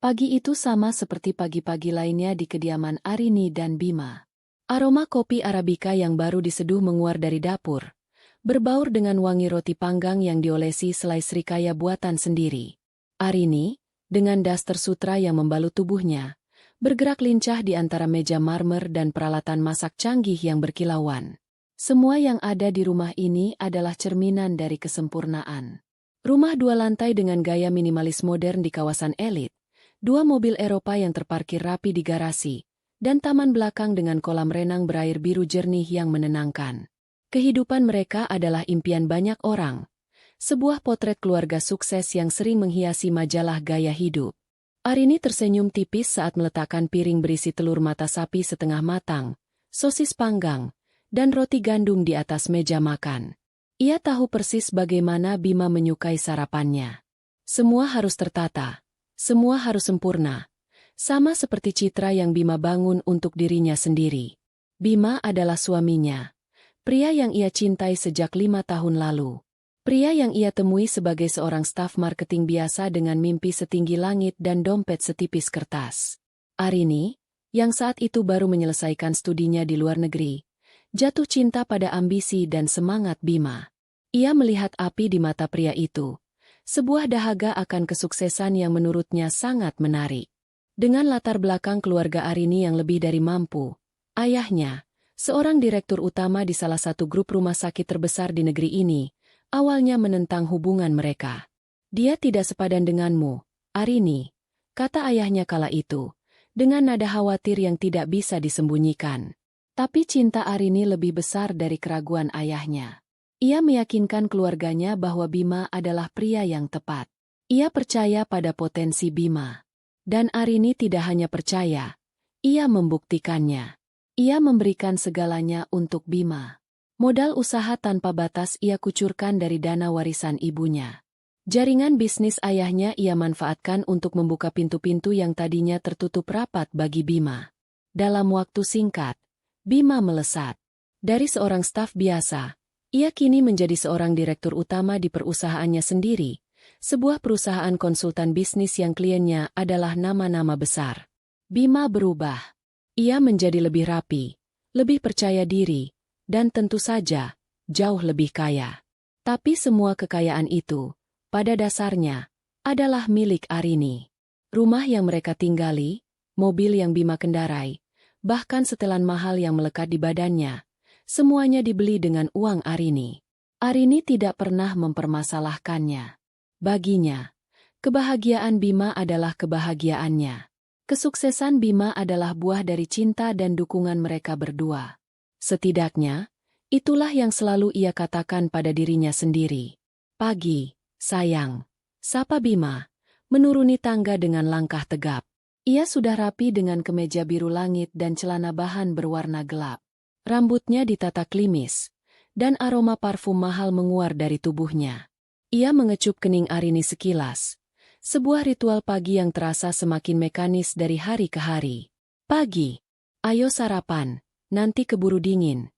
Pagi itu sama seperti pagi-pagi lainnya di kediaman Arini dan Bima. Aroma kopi Arabica yang baru diseduh menguar dari dapur, berbaur dengan wangi roti panggang yang diolesi selai srikaya buatan sendiri. Arini, dengan daster sutra yang membalut tubuhnya, bergerak lincah di antara meja marmer dan peralatan masak canggih yang berkilauan. Semua yang ada di rumah ini adalah cerminan dari kesempurnaan. Rumah 2 lantai dengan gaya minimalis modern di kawasan elit, 2 mobil Eropa yang terparkir rapi di garasi, dan taman belakang dengan kolam renang berair biru jernih yang menenangkan. Kehidupan mereka adalah impian banyak orang. Sebuah potret keluarga sukses yang sering menghiasi majalah gaya hidup. Arini tersenyum tipis saat meletakkan piring berisi telur mata sapi setengah matang, sosis panggang, dan roti gandum di atas meja makan. Ia tahu persis bagaimana Bima menyukai sarapannya. Semua harus tertata. Semua harus sempurna. Sama seperti citra yang Bima bangun untuk dirinya sendiri. Bima adalah suaminya. Pria yang ia cintai sejak 5 tahun lalu. Pria yang ia temui sebagai seorang staf marketing biasa dengan mimpi setinggi langit dan dompet setipis kertas. Arini, yang saat itu baru menyelesaikan studinya di luar negeri, jatuh cinta pada ambisi dan semangat Bima. Ia melihat api di mata pria itu. Sebuah dahaga akan kesuksesan yang menurutnya sangat menarik. Dengan latar belakang keluarga Arini yang lebih dari mampu, ayahnya, seorang direktur utama di salah satu grup rumah sakit terbesar di negeri ini, awalnya menentang hubungan mereka. Dia tidak sepadan denganmu, Arini, kata ayahnya kala itu, dengan nada khawatir yang tidak bisa disembunyikan. Tapi cinta Arini lebih besar dari keraguan ayahnya. Ia meyakinkan keluarganya bahwa Bima adalah pria yang tepat. Ia percaya pada potensi Bima. Dan Arini tidak hanya percaya, ia membuktikannya. Ia memberikan segalanya untuk Bima. Modal usaha tanpa batas ia kucurkan dari dana warisan ibunya. Jaringan bisnis ayahnya ia manfaatkan untuk membuka pintu-pintu yang tadinya tertutup rapat bagi Bima. Dalam waktu singkat, Bima melesat. Dari seorang staf biasa, ia kini menjadi seorang direktur utama di perusahaannya sendiri, sebuah perusahaan konsultan bisnis yang kliennya adalah nama-nama besar. Bima berubah. Ia menjadi lebih rapi, lebih percaya diri, dan tentu saja, jauh lebih kaya. Tapi semua kekayaan itu, pada dasarnya, adalah milik Arini. Rumah yang mereka tinggali, mobil yang Bima kendarai, bahkan setelan mahal yang melekat di badannya, semuanya dibeli dengan uang Arini. Arini tidak pernah mempermasalahkannya. Baginya, kebahagiaan Bima adalah kebahagiaannya. Kesuksesan Bima adalah buah dari cinta dan dukungan mereka berdua. Setidaknya, itulah yang selalu ia katakan pada dirinya sendiri. Pagi, sayang, sapa Bima, menuruni tangga dengan langkah tegap. Ia sudah rapi dengan kemeja biru langit dan celana bahan berwarna gelap. Rambutnya ditata klimis, dan aroma parfum mahal menguar dari tubuhnya. Ia mengecup kening Arini sekilas. Sebuah ritual pagi yang terasa semakin mekanis dari hari ke hari. Pagi, ayo sarapan, nanti keburu dingin.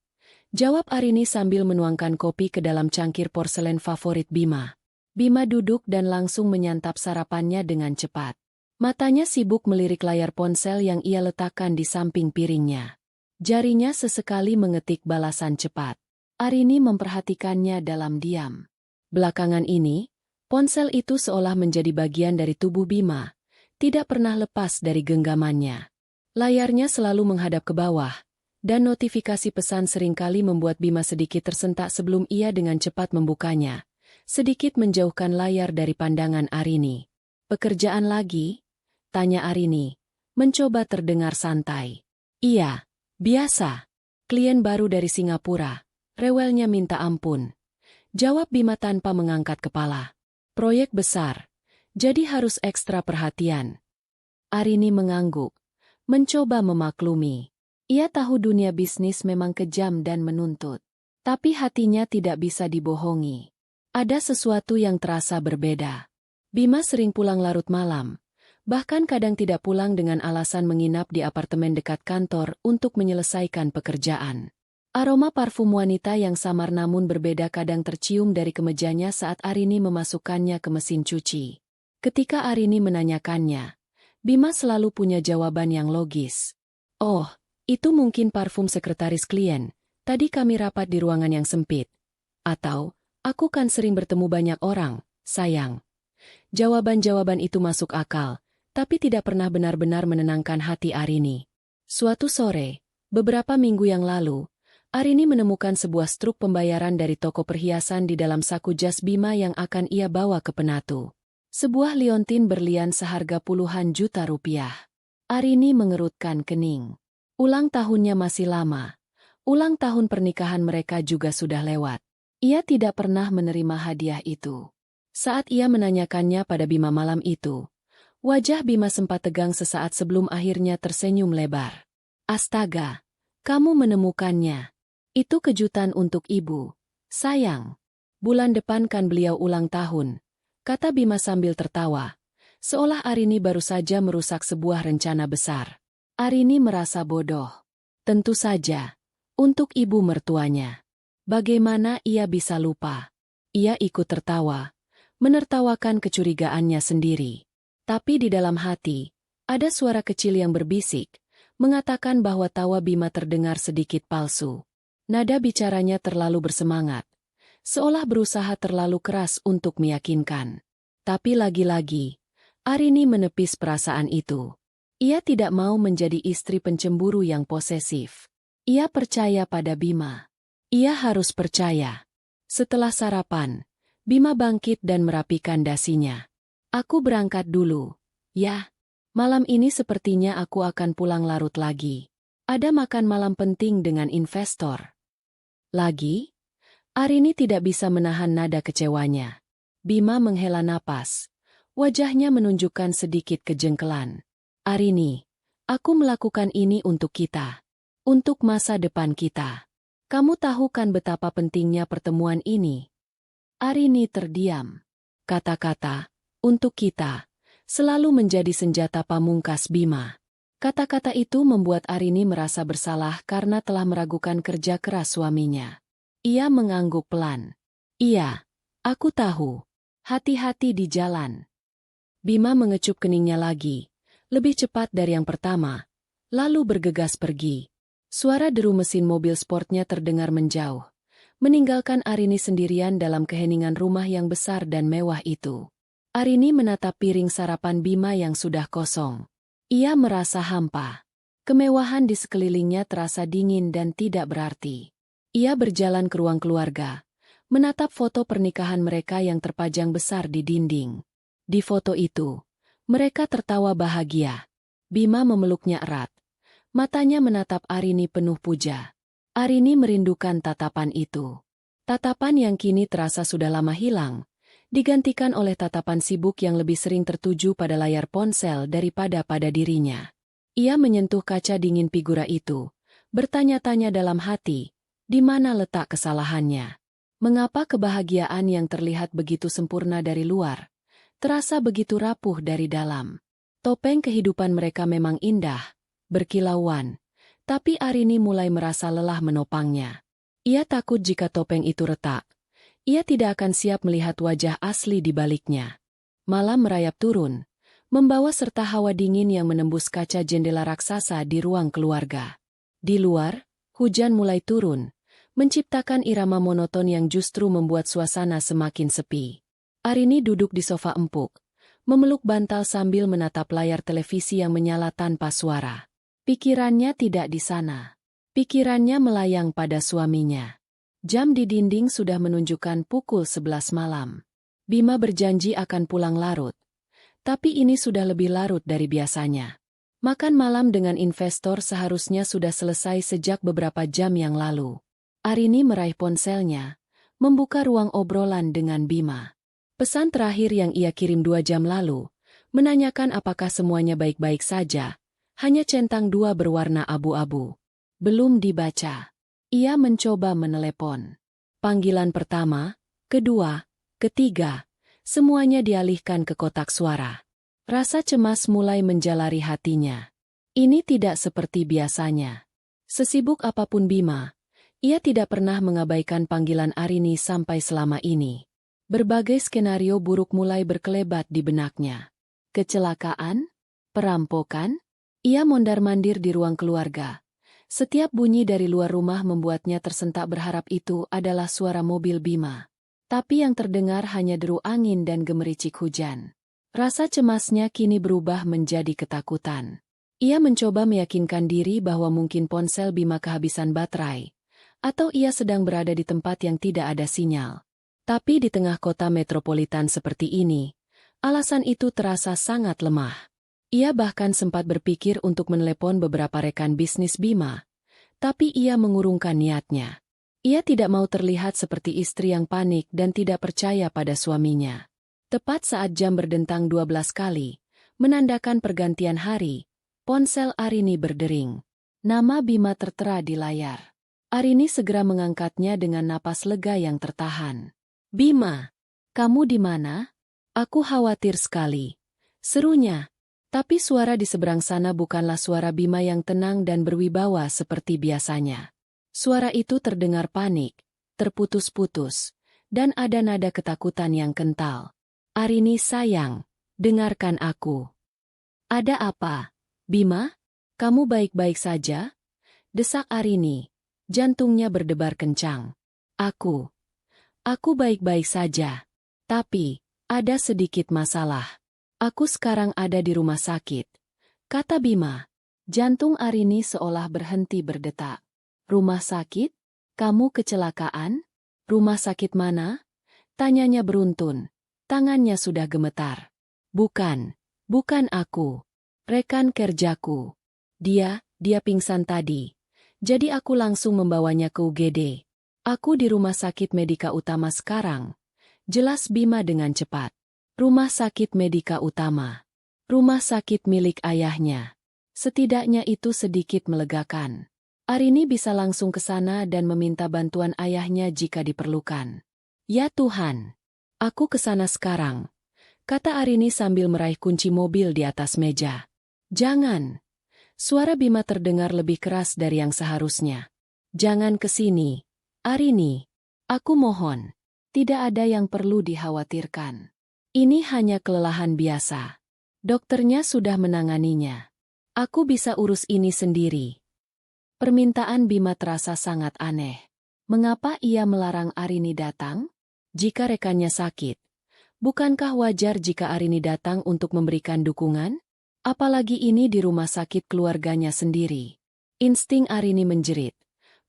Jawab Arini sambil menuangkan kopi ke dalam cangkir porselen favorit Bima. Bima duduk dan langsung menyantap sarapannya dengan cepat. Matanya sibuk melirik layar ponsel yang ia letakkan di samping piringnya. Jarinya sesekali mengetik balasan cepat. Arini memperhatikannya dalam diam. Belakangan ini, ponsel itu seolah menjadi bagian dari tubuh Bima, tidak pernah lepas dari genggamannya. Layarnya selalu menghadap ke bawah, dan notifikasi pesan seringkali membuat Bima sedikit tersentak sebelum ia dengan cepat membukanya, sedikit menjauhkan layar dari pandangan Arini. Pekerjaan lagi? Tanya Arini, mencoba terdengar santai. Iya. Biasa. Klien baru dari Singapura. Rewelnya minta ampun. Jawab Bima tanpa mengangkat kepala. Proyek besar. Jadi harus ekstra perhatian. Arini mengangguk. Mencoba memaklumi. Ia tahu dunia bisnis memang kejam dan menuntut. Tapi hatinya tidak bisa dibohongi. Ada sesuatu yang terasa berbeda. Bima sering pulang larut malam. Bahkan kadang tidak pulang dengan alasan menginap di apartemen dekat kantor untuk menyelesaikan pekerjaan. Aroma parfum wanita yang samar namun berbeda kadang tercium dari kemejanya saat Arini memasukkannya ke mesin cuci. Ketika Arini menanyakannya, Bima selalu punya jawaban yang logis. Oh, itu mungkin parfum sekretaris klien. Tadi kami rapat di ruangan yang sempit. Atau, aku kan sering bertemu banyak orang, sayang. Jawaban-jawaban itu masuk akal, tapi tidak pernah benar-benar menenangkan hati Arini. Suatu sore, beberapa minggu yang lalu, Arini menemukan sebuah struk pembayaran dari toko perhiasan di dalam saku jas Bima yang akan ia bawa ke Penatu. Sebuah liontin berlian seharga puluhan juta rupiah. Arini mengerutkan kening. Ulang tahunnya masih lama. Ulang tahun pernikahan mereka juga sudah lewat. Ia tidak pernah menerima hadiah itu. Saat ia menanyakannya pada Bima malam itu, wajah Bima sempat tegang sesaat sebelum akhirnya tersenyum lebar. Astaga, kamu menemukannya. Itu kejutan untuk ibu. Sayang, bulan depan kan beliau ulang tahun, kata Bima sambil tertawa, seolah Arini baru saja merusak sebuah rencana besar. Arini merasa bodoh. Tentu saja, untuk ibu mertuanya. Bagaimana ia bisa lupa? Ia ikut tertawa, menertawakan kecurigaannya sendiri. Tapi di dalam hati, ada suara kecil yang berbisik, mengatakan bahwa tawa Bima terdengar sedikit palsu. Nada bicaranya terlalu bersemangat, seolah berusaha terlalu keras untuk meyakinkan. Tapi lagi-lagi, Arini menepis perasaan itu. Ia tidak mau menjadi istri pencemburu yang posesif. Ia percaya pada Bima. Ia harus percaya. Setelah sarapan, Bima bangkit dan merapikan dasinya. Aku berangkat dulu, ya. Malam ini sepertinya aku akan pulang larut lagi. Ada makan malam penting dengan investor. Lagi? Arini tidak bisa menahan nada kecewanya. Bima menghela napas. Wajahnya menunjukkan sedikit kejengkelan. Arini, aku melakukan ini untuk kita. Untuk masa depan kita. Kamu tahu kan betapa pentingnya pertemuan ini? Arini terdiam. Kata-kata, untuk kita, selalu menjadi senjata pamungkas Bima. Kata-kata itu membuat Arini merasa bersalah karena telah meragukan kerja keras suaminya. Ia mengangguk pelan. Iya, aku tahu. Hati-hati di jalan. Bima mengecup keningnya lagi, lebih cepat dari yang pertama, lalu bergegas pergi. Suara deru mesin mobil sportnya terdengar menjauh, meninggalkan Arini sendirian dalam keheningan rumah yang besar dan mewah itu. Arini menatap piring sarapan Bima yang sudah kosong. Ia merasa hampa. Kemewahan di sekelilingnya terasa dingin dan tidak berarti. Ia berjalan ke ruang keluarga, menatap foto pernikahan mereka yang terpajang besar di dinding. Di foto itu, mereka tertawa bahagia. Bima memeluknya erat. Matanya menatap Arini penuh puja. Arini merindukan tatapan itu. Tatapan yang kini terasa sudah lama hilang, digantikan oleh tatapan sibuk yang lebih sering tertuju pada layar ponsel daripada pada dirinya. Ia menyentuh kaca dingin figura itu, bertanya-tanya dalam hati, di mana letak kesalahannya? Mengapa kebahagiaan yang terlihat begitu sempurna dari luar, terasa begitu rapuh dari dalam? Topeng kehidupan mereka memang indah, berkilauan, tapi Arini mulai merasa lelah menopangnya. Ia takut jika topeng itu retak, ia tidak akan siap melihat wajah asli di baliknya. Malam merayap turun, membawa serta hawa dingin yang menembus kaca jendela raksasa di ruang keluarga. Di luar, hujan mulai turun, menciptakan irama monoton yang justru membuat suasana semakin sepi. Arini duduk di sofa empuk, memeluk bantal sambil menatap layar televisi yang menyala tanpa suara. Pikirannya tidak di sana. Pikirannya melayang pada suaminya. Jam di dinding sudah menunjukkan pukul 11 malam. Bima berjanji akan pulang larut. Tapi ini sudah lebih larut dari biasanya. Makan malam dengan investor seharusnya sudah selesai sejak beberapa jam yang lalu. Arini meraih ponselnya, membuka ruang obrolan dengan Bima. Pesan terakhir yang ia kirim 2 jam lalu, menanyakan apakah semuanya baik-baik saja, hanya centang 2 berwarna abu-abu. Belum dibaca. Ia mencoba menelepon. Panggilan pertama, kedua, ketiga, semuanya dialihkan ke kotak suara. Rasa cemas mulai menjalari hatinya. Ini tidak seperti biasanya. Sesibuk apapun Bima, ia tidak pernah mengabaikan panggilan Arini sampai selama ini. Berbagai skenario buruk mulai berkelebat di benaknya. Kecelakaan? Perampokan? Ia mondar-mandir di ruang keluarga. Setiap bunyi dari luar rumah membuatnya tersentak berharap itu adalah suara mobil Bima. Tapi yang terdengar hanya deru angin dan gemericik hujan. Rasa cemasnya kini berubah menjadi ketakutan. Ia mencoba meyakinkan diri bahwa mungkin ponsel Bima kehabisan baterai, atau ia sedang berada di tempat yang tidak ada sinyal. Tapi di tengah kota metropolitan seperti ini, alasan itu terasa sangat lemah. Ia bahkan sempat berpikir untuk menelepon beberapa rekan bisnis Bima, tapi ia mengurungkan niatnya. Ia tidak mau terlihat seperti istri yang panik dan tidak percaya pada suaminya. Tepat saat jam berdentang 12 kali, menandakan pergantian hari, ponsel Arini berdering. Nama Bima tertera di layar. Arini segera mengangkatnya dengan napas lega yang tertahan. "Bima, kamu di mana? Aku khawatir sekali," serunya. Tapi suara di seberang sana bukanlah suara Bima yang tenang dan berwibawa seperti biasanya. Suara itu terdengar panik, terputus-putus, dan ada nada ketakutan yang kental. "Arini sayang, dengarkan aku." "Ada apa? Bima? Kamu baik-baik saja?" desak Arini. Jantungnya berdebar kencang. Aku baik-baik saja. Tapi, ada sedikit masalah. Aku sekarang ada di rumah sakit," kata Bima. Jantung Arini seolah berhenti berdetak. "Rumah sakit? Kamu kecelakaan? Rumah sakit mana?" tanyanya beruntun. Tangannya sudah gemetar. Bukan aku. Rekan kerjaku. Dia pingsan tadi. Jadi aku langsung membawanya ke UGD. Aku di rumah sakit Medika Utama sekarang," jelas Bima dengan cepat. Rumah sakit Medika Utama. Rumah sakit milik ayahnya. Setidaknya itu sedikit melegakan. Arini bisa langsung ke sana dan meminta bantuan ayahnya jika diperlukan. "Ya Tuhan, aku ke sana sekarang," kata Arini sambil meraih kunci mobil di atas meja. "Jangan." Suara Bima terdengar lebih keras dari yang seharusnya. "Jangan ke sini, Arini. Aku mohon. Tidak ada yang perlu dikhawatirkan. Ini hanya kelelahan biasa. Dokternya sudah menanganinya. Aku bisa urus ini sendiri." Permintaan Bima terasa sangat aneh. Mengapa ia melarang Arini datang? Jika rekannya sakit, bukankah wajar jika Arini datang untuk memberikan dukungan? Apalagi ini di rumah sakit keluarganya sendiri. Insting Arini menjerit,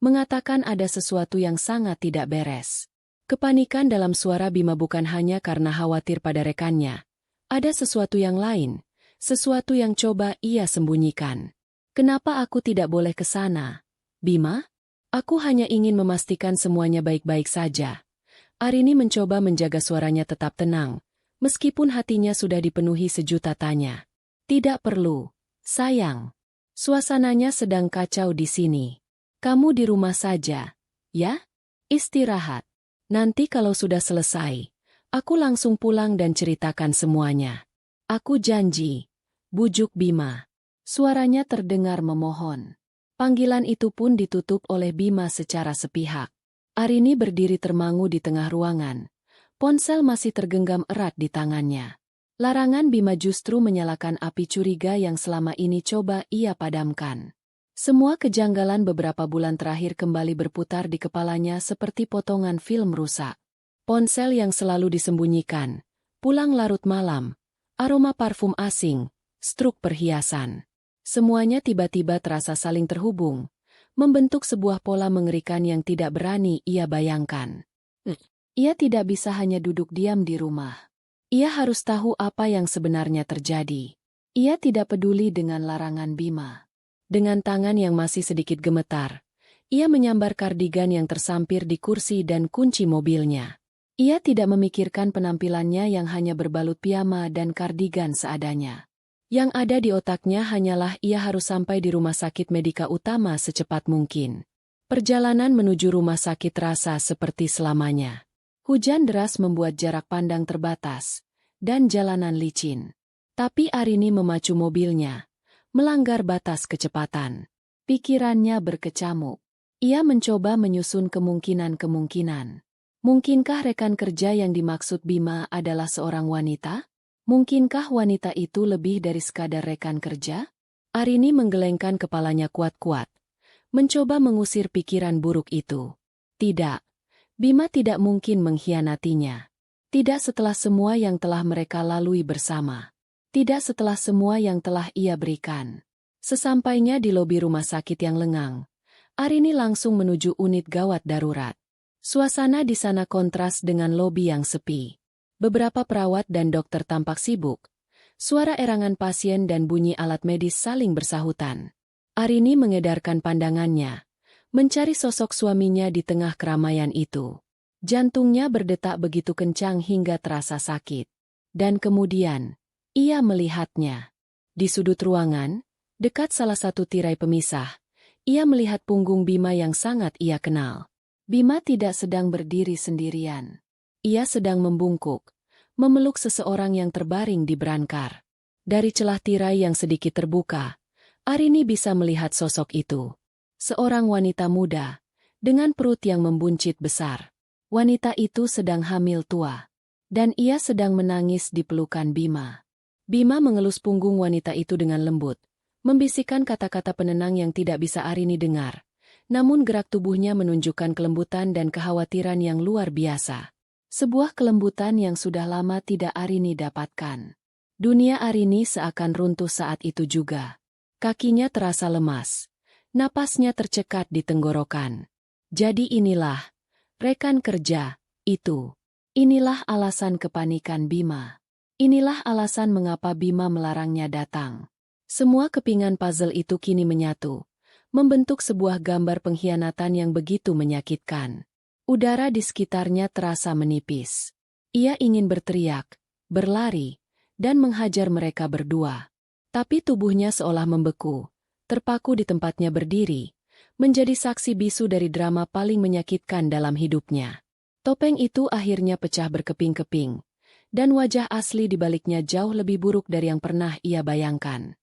mengatakan ada sesuatu yang sangat tidak beres. Kepanikan dalam suara Bima bukan hanya karena khawatir pada rekannya. Ada sesuatu yang lain, sesuatu yang coba ia sembunyikan. "Kenapa aku tidak boleh ke sana, Bima? Aku hanya ingin memastikan semuanya baik-baik saja." Arini mencoba menjaga suaranya tetap tenang, meskipun hatinya sudah dipenuhi sejuta tanya. "Tidak perlu, sayang. Suasananya sedang kacau di sini. Kamu di rumah saja, ya? Istirahat. Nanti kalau sudah selesai, aku langsung pulang dan ceritakan semuanya. Aku janji," bujuk Bima. Suaranya terdengar memohon. Panggilan itu pun ditutup oleh Bima secara sepihak. Arini berdiri termangu di tengah ruangan. Ponsel masih tergenggam erat di tangannya. Larangan Bima justru menyalakan api curiga yang selama ini coba ia padamkan. Semua kejanggalan beberapa bulan terakhir kembali berputar di kepalanya seperti potongan film rusak. Ponsel yang selalu disembunyikan, pulang larut malam, aroma parfum asing, struk perhiasan. Semuanya tiba-tiba terasa saling terhubung, membentuk sebuah pola mengerikan yang tidak berani ia bayangkan. Ia tidak bisa hanya duduk diam di rumah. Ia harus tahu apa yang sebenarnya terjadi. Ia tidak peduli dengan larangan Bima. Dengan tangan yang masih sedikit gemetar, ia menyambar kardigan yang tersampir di kursi dan kunci mobilnya. Ia tidak memikirkan penampilannya yang hanya berbalut piyama dan kardigan seadanya. Yang ada di otaknya hanyalah ia harus sampai di rumah sakit Medika Utama secepat mungkin. Perjalanan menuju rumah sakit terasa seperti selamanya. Hujan deras membuat jarak pandang terbatas, dan jalanan licin. Tapi Arini memacu mobilnya, melanggar batas kecepatan. Pikirannya berkecamuk. Ia mencoba menyusun kemungkinan-kemungkinan. Mungkinkah rekan kerja yang dimaksud Bima adalah seorang wanita? Mungkinkah wanita itu lebih dari sekadar rekan kerja? Arini menggelengkan kepalanya kuat-kuat, mencoba mengusir pikiran buruk itu. Tidak, Bima tidak mungkin mengkhianatinya. Tidak setelah semua yang telah mereka lalui bersama. Tidak setelah semua yang telah ia berikan. Sesampainya di lobi rumah sakit yang lengang, Arini langsung menuju unit gawat darurat. Suasana di sana kontras dengan lobi yang sepi. Beberapa perawat dan dokter tampak sibuk. Suara erangan pasien dan bunyi alat medis saling bersahutan. Arini mengedarkan pandangannya, mencari sosok suaminya di tengah keramaian itu. Jantungnya berdetak begitu kencang hingga terasa sakit. Dan kemudian, ia melihatnya. Di sudut ruangan, dekat salah satu tirai pemisah, ia melihat punggung Bima yang sangat ia kenal. Bima tidak sedang berdiri sendirian. Ia sedang membungkuk, memeluk seseorang yang terbaring di brankar. Dari celah tirai yang sedikit terbuka, Arini bisa melihat sosok itu. Seorang wanita muda, dengan perut yang membuncit besar. Wanita itu sedang hamil tua, dan ia sedang menangis di pelukan Bima. Bima mengelus punggung wanita itu dengan lembut, membisikkan kata-kata penenang yang tidak bisa Arini dengar. Namun gerak tubuhnya menunjukkan kelembutan dan kekhawatiran yang luar biasa. Sebuah kelembutan yang sudah lama tidak Arini dapatkan. Dunia Arini seakan runtuh saat itu juga. Kakinya terasa lemas. Napasnya tercekat di tenggorokan. Jadi inilah rekan kerja, itu. Inilah alasan kepanikan Bima. Inilah alasan mengapa Bima melarangnya datang. Semua kepingan puzzle itu kini menyatu, membentuk sebuah gambar pengkhianatan yang begitu menyakitkan. Udara di sekitarnya terasa menipis. Ia ingin berteriak, berlari, dan menghajar mereka berdua. Tapi tubuhnya seolah membeku, terpaku di tempatnya berdiri, menjadi saksi bisu dari drama paling menyakitkan dalam hidupnya. Topeng itu akhirnya pecah berkeping-keping, dan wajah asli di baliknya jauh lebih buruk dari yang pernah ia bayangkan.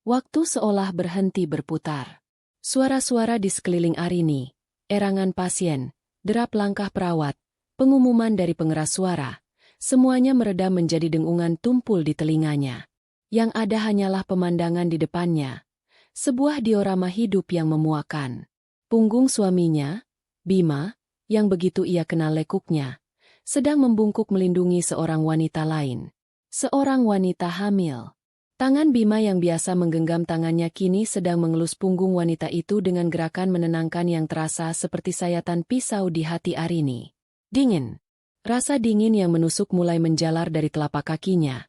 Waktu seolah berhenti berputar. Suara-suara di sekeliling Arini, erangan pasien, derap langkah perawat, pengumuman dari pengeras suara, semuanya meredam menjadi dengungan tumpul di telinganya. Yang ada hanyalah pemandangan di depannya. Sebuah diorama hidup yang memuakan. Punggung suaminya, Bima, yang begitu ia kenal lekuknya, sedang membungkuk melindungi seorang wanita lain. Seorang wanita hamil. Tangan Bima yang biasa menggenggam tangannya kini sedang mengelus punggung wanita itu dengan gerakan menenangkan yang terasa seperti sayatan pisau di hati Arini. Dingin. Rasa dingin yang menusuk mulai menjalar dari telapak kakinya,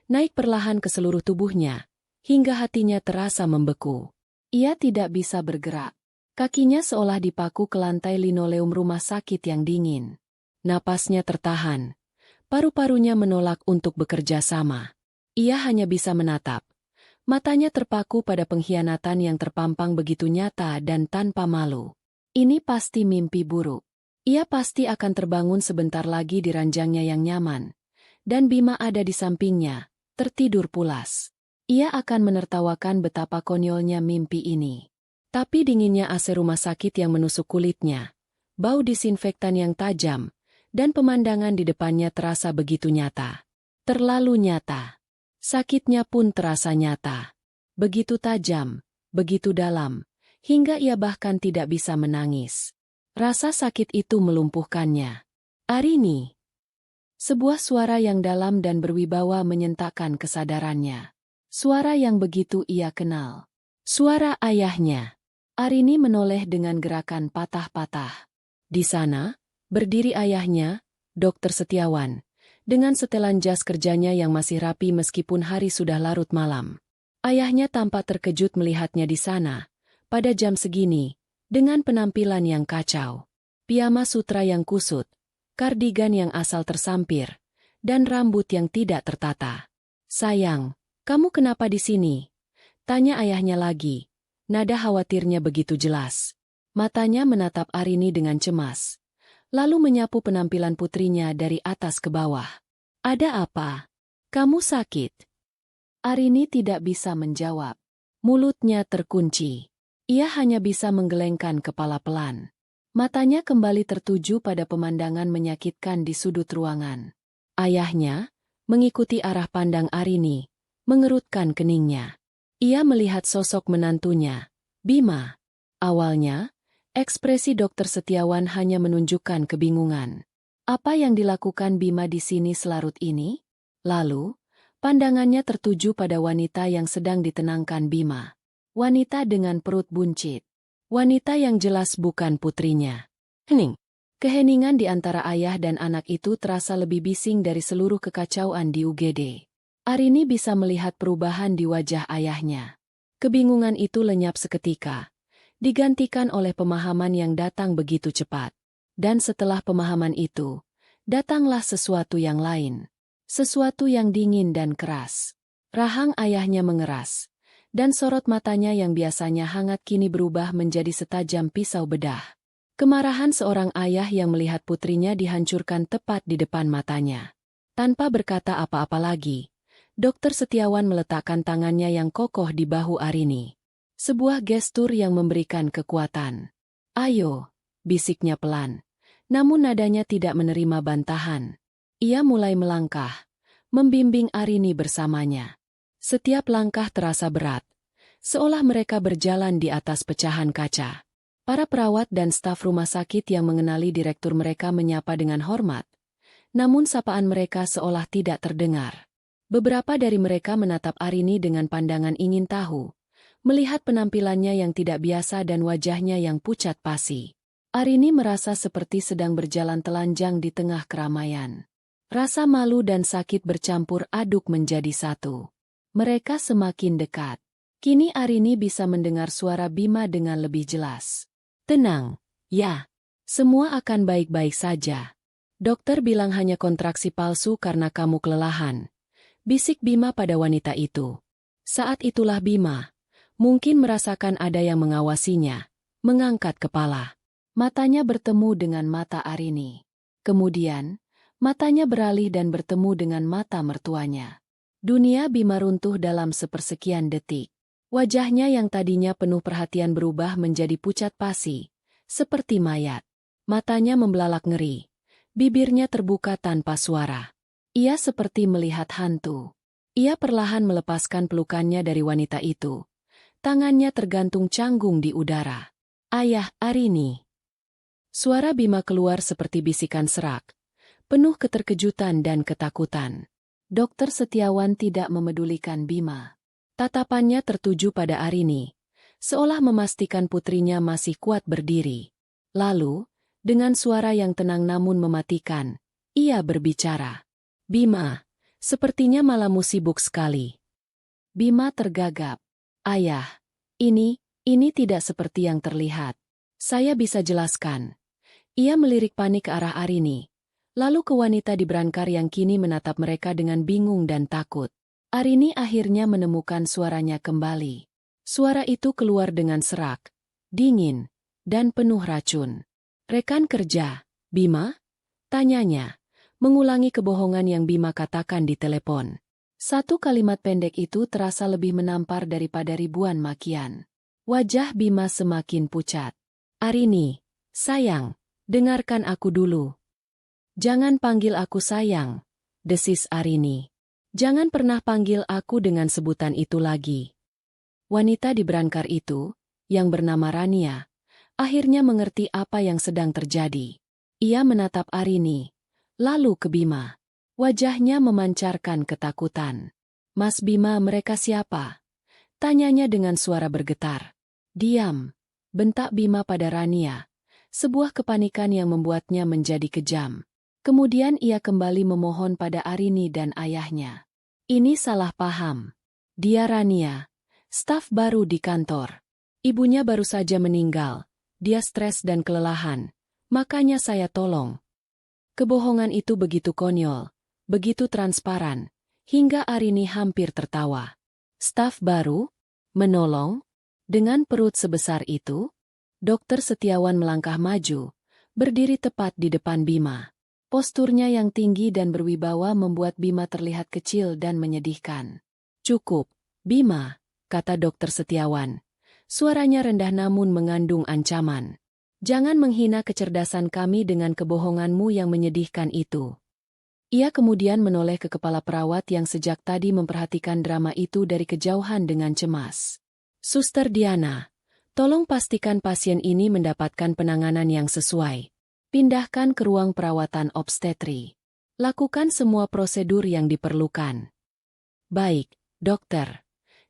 naik perlahan ke seluruh tubuhnya, hingga hatinya terasa membeku. Ia tidak bisa bergerak. Kakinya seolah dipaku ke lantai linoleum rumah sakit yang dingin. Napasnya tertahan. Paru-parunya menolak untuk bekerja sama. Ia hanya bisa menatap. Matanya terpaku pada pengkhianatan yang terpampang begitu nyata dan tanpa malu. Ini pasti mimpi buruk. Ia pasti akan terbangun sebentar lagi di ranjangnya yang nyaman. Dan Bima ada di sampingnya, tertidur pulas. Ia akan menertawakan betapa konyolnya mimpi ini. Tapi dinginnya AC rumah sakit yang menusuk kulitnya, bau disinfektan yang tajam, dan pemandangan di depannya terasa begitu nyata. Terlalu nyata. Sakitnya pun terasa nyata. Begitu tajam, begitu dalam, hingga ia bahkan tidak bisa menangis. Rasa sakit itu melumpuhkannya. Arini. Sebuah suara yang dalam dan berwibawa menyentakkan kesadarannya. Suara yang begitu ia kenal. Suara ayahnya. Arini menoleh dengan gerakan patah-patah. Di sana, berdiri ayahnya, Dokter Setiawan, dengan setelan jas kerjanya yang masih rapi meskipun hari sudah larut malam. Ayahnya tampak terkejut melihatnya di sana, pada jam segini, dengan penampilan yang kacau. Piyama sutra yang kusut, kardigan yang asal tersampir, dan rambut yang tidak tertata. "Sayang, kamu kenapa di sini?" tanya ayahnya lagi. Nada khawatirnya begitu jelas. Matanya menatap Arini dengan cemas, lalu menyapu penampilan putrinya dari atas ke bawah. "Ada apa? Kamu sakit?" Arini tidak bisa menjawab. Mulutnya terkunci. Ia hanya bisa menggelengkan kepala pelan. Matanya kembali tertuju pada pemandangan menyakitkan di sudut ruangan. Ayahnya, mengikuti arah pandang Arini, mengerutkan keningnya. Ia melihat sosok menantunya, Bima. Awalnya, ekspresi Dokter Setiawan hanya menunjukkan kebingungan. Apa yang dilakukan Bima di sini selarut ini? Lalu, pandangannya tertuju pada wanita yang sedang ditenangkan Bima. Wanita dengan perut buncit. Wanita yang jelas bukan putrinya. Hening. Keheningan di antara ayah dan anak itu terasa lebih bising dari seluruh kekacauan di UGD. Arini bisa melihat perubahan di wajah ayahnya. Kebingungan itu lenyap seketika, digantikan oleh pemahaman yang datang begitu cepat. Dan setelah pemahaman itu, datanglah sesuatu yang lain. Sesuatu yang dingin dan keras. Rahang ayahnya mengeras, dan sorot matanya yang biasanya hangat kini berubah menjadi setajam pisau bedah. Kemarahan seorang ayah yang melihat putrinya dihancurkan tepat di depan matanya. Tanpa berkata apa-apa lagi, Dokter Setiawan meletakkan tangannya yang kokoh di bahu Arini. Sebuah gestur yang memberikan kekuatan. "Ayo," bisiknya pelan. Namun nadanya tidak menerima bantahan. Ia mulai melangkah, membimbing Arini bersamanya. Setiap langkah terasa berat, seolah mereka berjalan di atas pecahan kaca. Para perawat dan staf rumah sakit yang mengenali direktur mereka menyapa dengan hormat, namun sapaan mereka seolah tidak terdengar. Beberapa dari mereka menatap Arini dengan pandangan ingin tahu, melihat penampilannya yang tidak biasa dan wajahnya yang pucat pasi. Arini merasa seperti sedang berjalan telanjang di tengah keramaian. Rasa malu dan sakit bercampur aduk menjadi satu. Mereka semakin dekat. Kini Arini bisa mendengar suara Bima dengan lebih jelas. "Tenang, ya. Semua akan baik-baik saja. Dokter bilang hanya kontraksi palsu karena kamu kelelahan," bisik Bima pada wanita itu. Saat itulah Bima, mungkin merasakan ada yang mengawasinya, mengangkat kepala. Matanya bertemu dengan mata Arini. Kemudian, matanya beralih dan bertemu dengan mata mertuanya. Dunia Bima runtuh dalam sepersekian detik. Wajahnya yang tadinya penuh perhatian berubah menjadi pucat pasi, seperti mayat. Matanya membelalak ngeri. Bibirnya terbuka tanpa suara. Ia seperti melihat hantu. Ia perlahan melepaskan pelukannya dari wanita itu. Tangannya tergantung canggung di udara. "Ayah, Arini." Suara Bima keluar seperti bisikan serak, penuh keterkejutan dan ketakutan. Dokter Setiawan tidak memedulikan Bima. Tatapannya tertuju pada Arini, seolah memastikan putrinya masih kuat berdiri. Lalu, dengan suara yang tenang namun mematikan, ia berbicara. "Bima, sepertinya malammu sibuk sekali." Bima tergagap. "Ayah, ini tidak seperti yang terlihat. Saya bisa jelaskan." Ia melirik panik ke arah Arini, lalu ke wanita di brankar yang kini menatap mereka dengan bingung dan takut. Arini akhirnya menemukan suaranya kembali. Suara itu keluar dengan serak, dingin, dan penuh racun. "Rekan kerja, Bima?" tanyanya, mengulangi kebohongan yang Bima katakan di telepon. Satu kalimat pendek itu terasa lebih menampar daripada ribuan makian. Wajah Bima semakin pucat. "Arini, sayang, dengarkan aku dulu." "Jangan panggil aku sayang," desis Arini. "Jangan pernah panggil aku dengan sebutan itu lagi." Wanita di brankar itu, yang bernama Rania, akhirnya mengerti apa yang sedang terjadi. Ia menatap Arini, lalu ke Bima. Wajahnya memancarkan ketakutan. "Mas Bima, mereka siapa?" tanyanya dengan suara bergetar. "Diam," bentak Bima pada Rania. Sebuah kepanikan yang membuatnya menjadi kejam. Kemudian ia kembali memohon pada Arini dan ayahnya. "Ini salah paham. Dia Rania, staf baru di kantor. Ibunya baru saja meninggal. Dia stres dan kelelahan. Makanya saya tolong." Kebohongan itu begitu konyol, begitu transparan, hingga Arini hampir tertawa. "Staf baru? Menolong? Dengan perut sebesar itu?" Dokter Setiawan melangkah maju, berdiri tepat di depan Bima. Posturnya yang tinggi dan berwibawa membuat Bima terlihat kecil dan menyedihkan. "Cukup, Bima," kata Dokter Setiawan. Suaranya rendah namun mengandung ancaman. "Jangan menghina kecerdasan kami dengan kebohonganmu yang menyedihkan itu." Ia kemudian menoleh ke kepala perawat yang sejak tadi memperhatikan drama itu dari kejauhan dengan cemas. Suster Diana, tolong pastikan pasien ini mendapatkan penanganan yang sesuai. Pindahkan ke ruang perawatan obstetri. Lakukan semua prosedur yang diperlukan. Baik, dokter.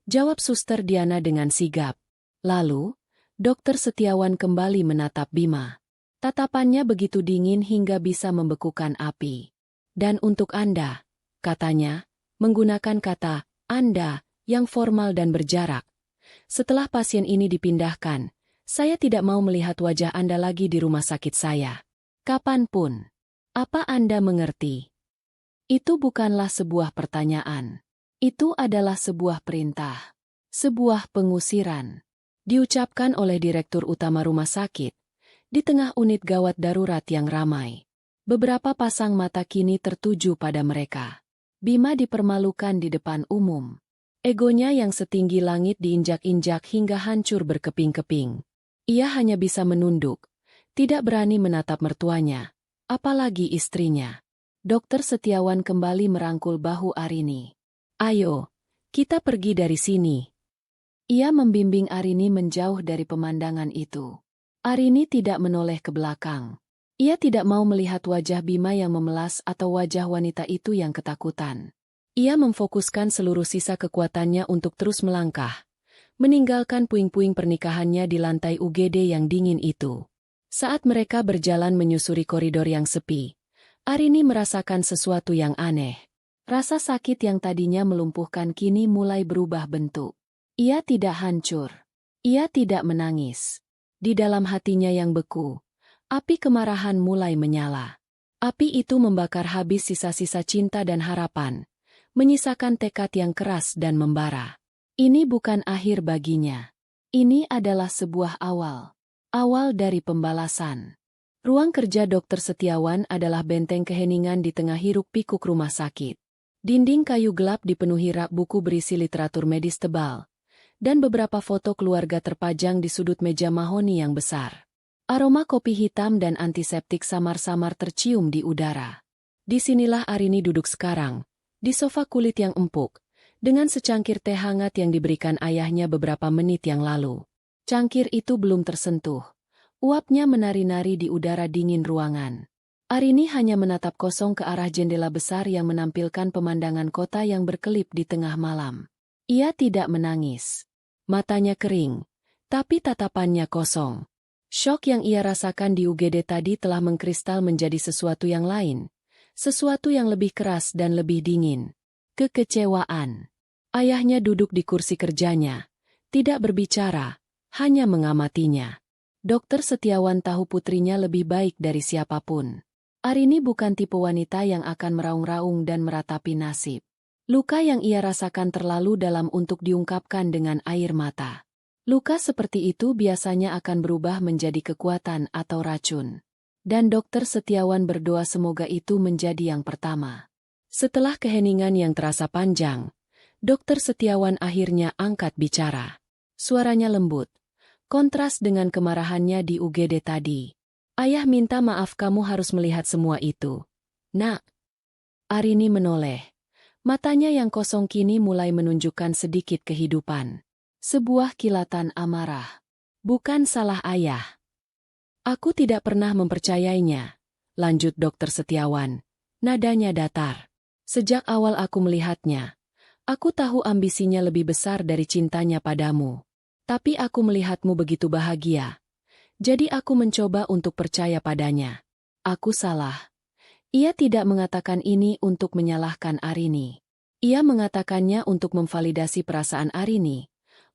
Jawab Suster Diana dengan sigap. Lalu, Dokter Setiawan kembali menatap Bima. Tatapannya begitu dingin hingga bisa membekukan api. Dan untuk Anda, katanya, menggunakan kata Anda yang formal dan berjarak. Setelah pasien ini dipindahkan, saya tidak mau melihat wajah Anda lagi di rumah sakit saya. Kapanpun. Apa Anda mengerti? Itu bukanlah sebuah pertanyaan. Itu adalah sebuah perintah. Sebuah pengusiran. Diucapkan oleh Direktur Utama Rumah Sakit, di tengah unit gawat darurat yang ramai. Beberapa pasang mata kini tertuju pada mereka. Bima dipermalukan di depan umum. Egonya yang setinggi langit diinjak-injak hingga hancur berkeping-keping. Ia hanya bisa menunduk, tidak berani menatap mertuanya, apalagi istrinya. Dokter Setiawan kembali merangkul bahu Arini. Ayo, kita pergi dari sini. Ia membimbing Arini menjauh dari pemandangan itu. Arini tidak menoleh ke belakang. Ia tidak mau melihat wajah Bima yang memelas atau wajah wanita itu yang ketakutan. Ia memfokuskan seluruh sisa kekuatannya untuk terus melangkah, meninggalkan puing-puing pernikahannya di lantai UGD yang dingin itu. Saat mereka berjalan menyusuri koridor yang sepi, Arini merasakan sesuatu yang aneh. Rasa sakit yang tadinya melumpuhkan kini mulai berubah bentuk. Ia tidak hancur. Ia tidak menangis. Di dalam hatinya yang beku, api kemarahan mulai menyala. Api itu membakar habis sisa-sisa cinta dan harapan, menyisakan tekad yang keras dan membara. Ini bukan akhir baginya. Ini adalah sebuah awal. Awal dari pembalasan. Ruang kerja Dokter Setiawan adalah benteng keheningan di tengah hiruk-pikuk rumah sakit. Dinding kayu gelap dipenuhi rak buku berisi literatur medis tebal, dan beberapa foto keluarga terpajang di sudut meja mahoni yang besar. Aroma kopi hitam dan antiseptik samar-samar tercium di udara. Disinilah Arini duduk sekarang, di sofa kulit yang empuk, dengan secangkir teh hangat yang diberikan ayahnya beberapa menit yang lalu. Cangkir itu belum tersentuh. Uapnya menari-nari di udara dingin ruangan. Arini hanya menatap kosong ke arah jendela besar yang menampilkan pemandangan kota yang berkelip di tengah malam. Ia tidak menangis. Matanya kering, tapi tatapannya kosong. Syok yang ia rasakan di UGD tadi telah mengkristal menjadi sesuatu yang lain. Sesuatu yang lebih keras dan lebih dingin. Kekecewaan. Ayahnya duduk di kursi kerjanya. Tidak berbicara, hanya mengamatinya. Dokter Setiawan tahu putrinya lebih baik dari siapapun. Arini bukan tipe wanita yang akan meraung-raung dan meratapi nasib. Luka yang ia rasakan terlalu dalam untuk diungkapkan dengan air mata. Luka seperti itu biasanya akan berubah menjadi kekuatan atau racun. Dan Dokter Setiawan berdoa semoga itu menjadi yang pertama. Setelah keheningan yang terasa panjang, Dokter Setiawan akhirnya angkat bicara. Suaranya lembut, kontras dengan kemarahannya di UGD tadi. Ayah minta maaf, kamu harus melihat semua itu. Nak. Arini menoleh. Matanya yang kosong kini mulai menunjukkan sedikit kehidupan. Sebuah kilatan amarah. Bukan salah ayah. Aku tidak pernah mempercayainya, lanjut Dokter Setiawan. Nadanya datar. Sejak awal aku melihatnya, aku tahu ambisinya lebih besar dari cintanya padamu. Tapi aku melihatmu begitu bahagia. Jadi aku mencoba untuk percaya padanya. Aku salah. Ia tidak mengatakan ini untuk menyalahkan Arini. Ia mengatakannya untuk memvalidasi perasaan Arini.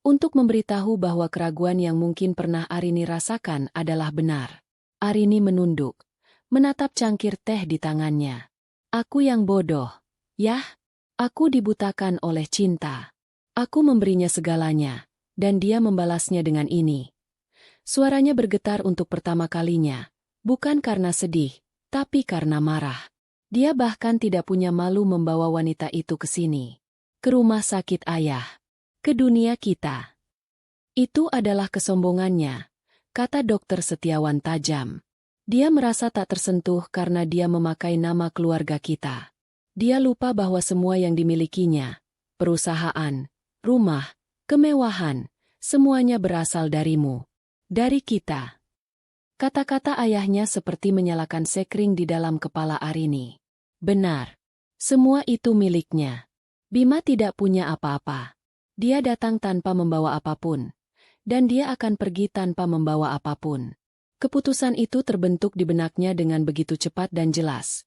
Untuk memberitahu bahwa keraguan yang mungkin pernah Arini rasakan adalah benar. Arini menunduk, menatap cangkir teh di tangannya. Aku yang bodoh. Yah, aku dibutakan oleh cinta. Aku memberinya segalanya, dan dia membalasnya dengan ini. Suaranya bergetar untuk pertama kalinya, bukan karena sedih, tapi karena marah. Dia bahkan tidak punya malu membawa wanita itu ke sini. Ke rumah sakit ayah. Ke dunia kita. Itu adalah kesombongannya, kata Dokter Setiawan tajam. Dia merasa tak tersentuh karena dia memakai nama keluarga kita. Dia lupa bahwa semua yang dimilikinya, perusahaan, rumah, kemewahan, semuanya berasal darimu. Dari kita. Kata-kata ayahnya seperti menyalakan sekring di dalam kepala Arini. Benar. Semua itu miliknya. Bima tidak punya apa-apa. Dia datang tanpa membawa apapun. Dan dia akan pergi tanpa membawa apapun. Keputusan itu terbentuk di benaknya dengan begitu cepat dan jelas.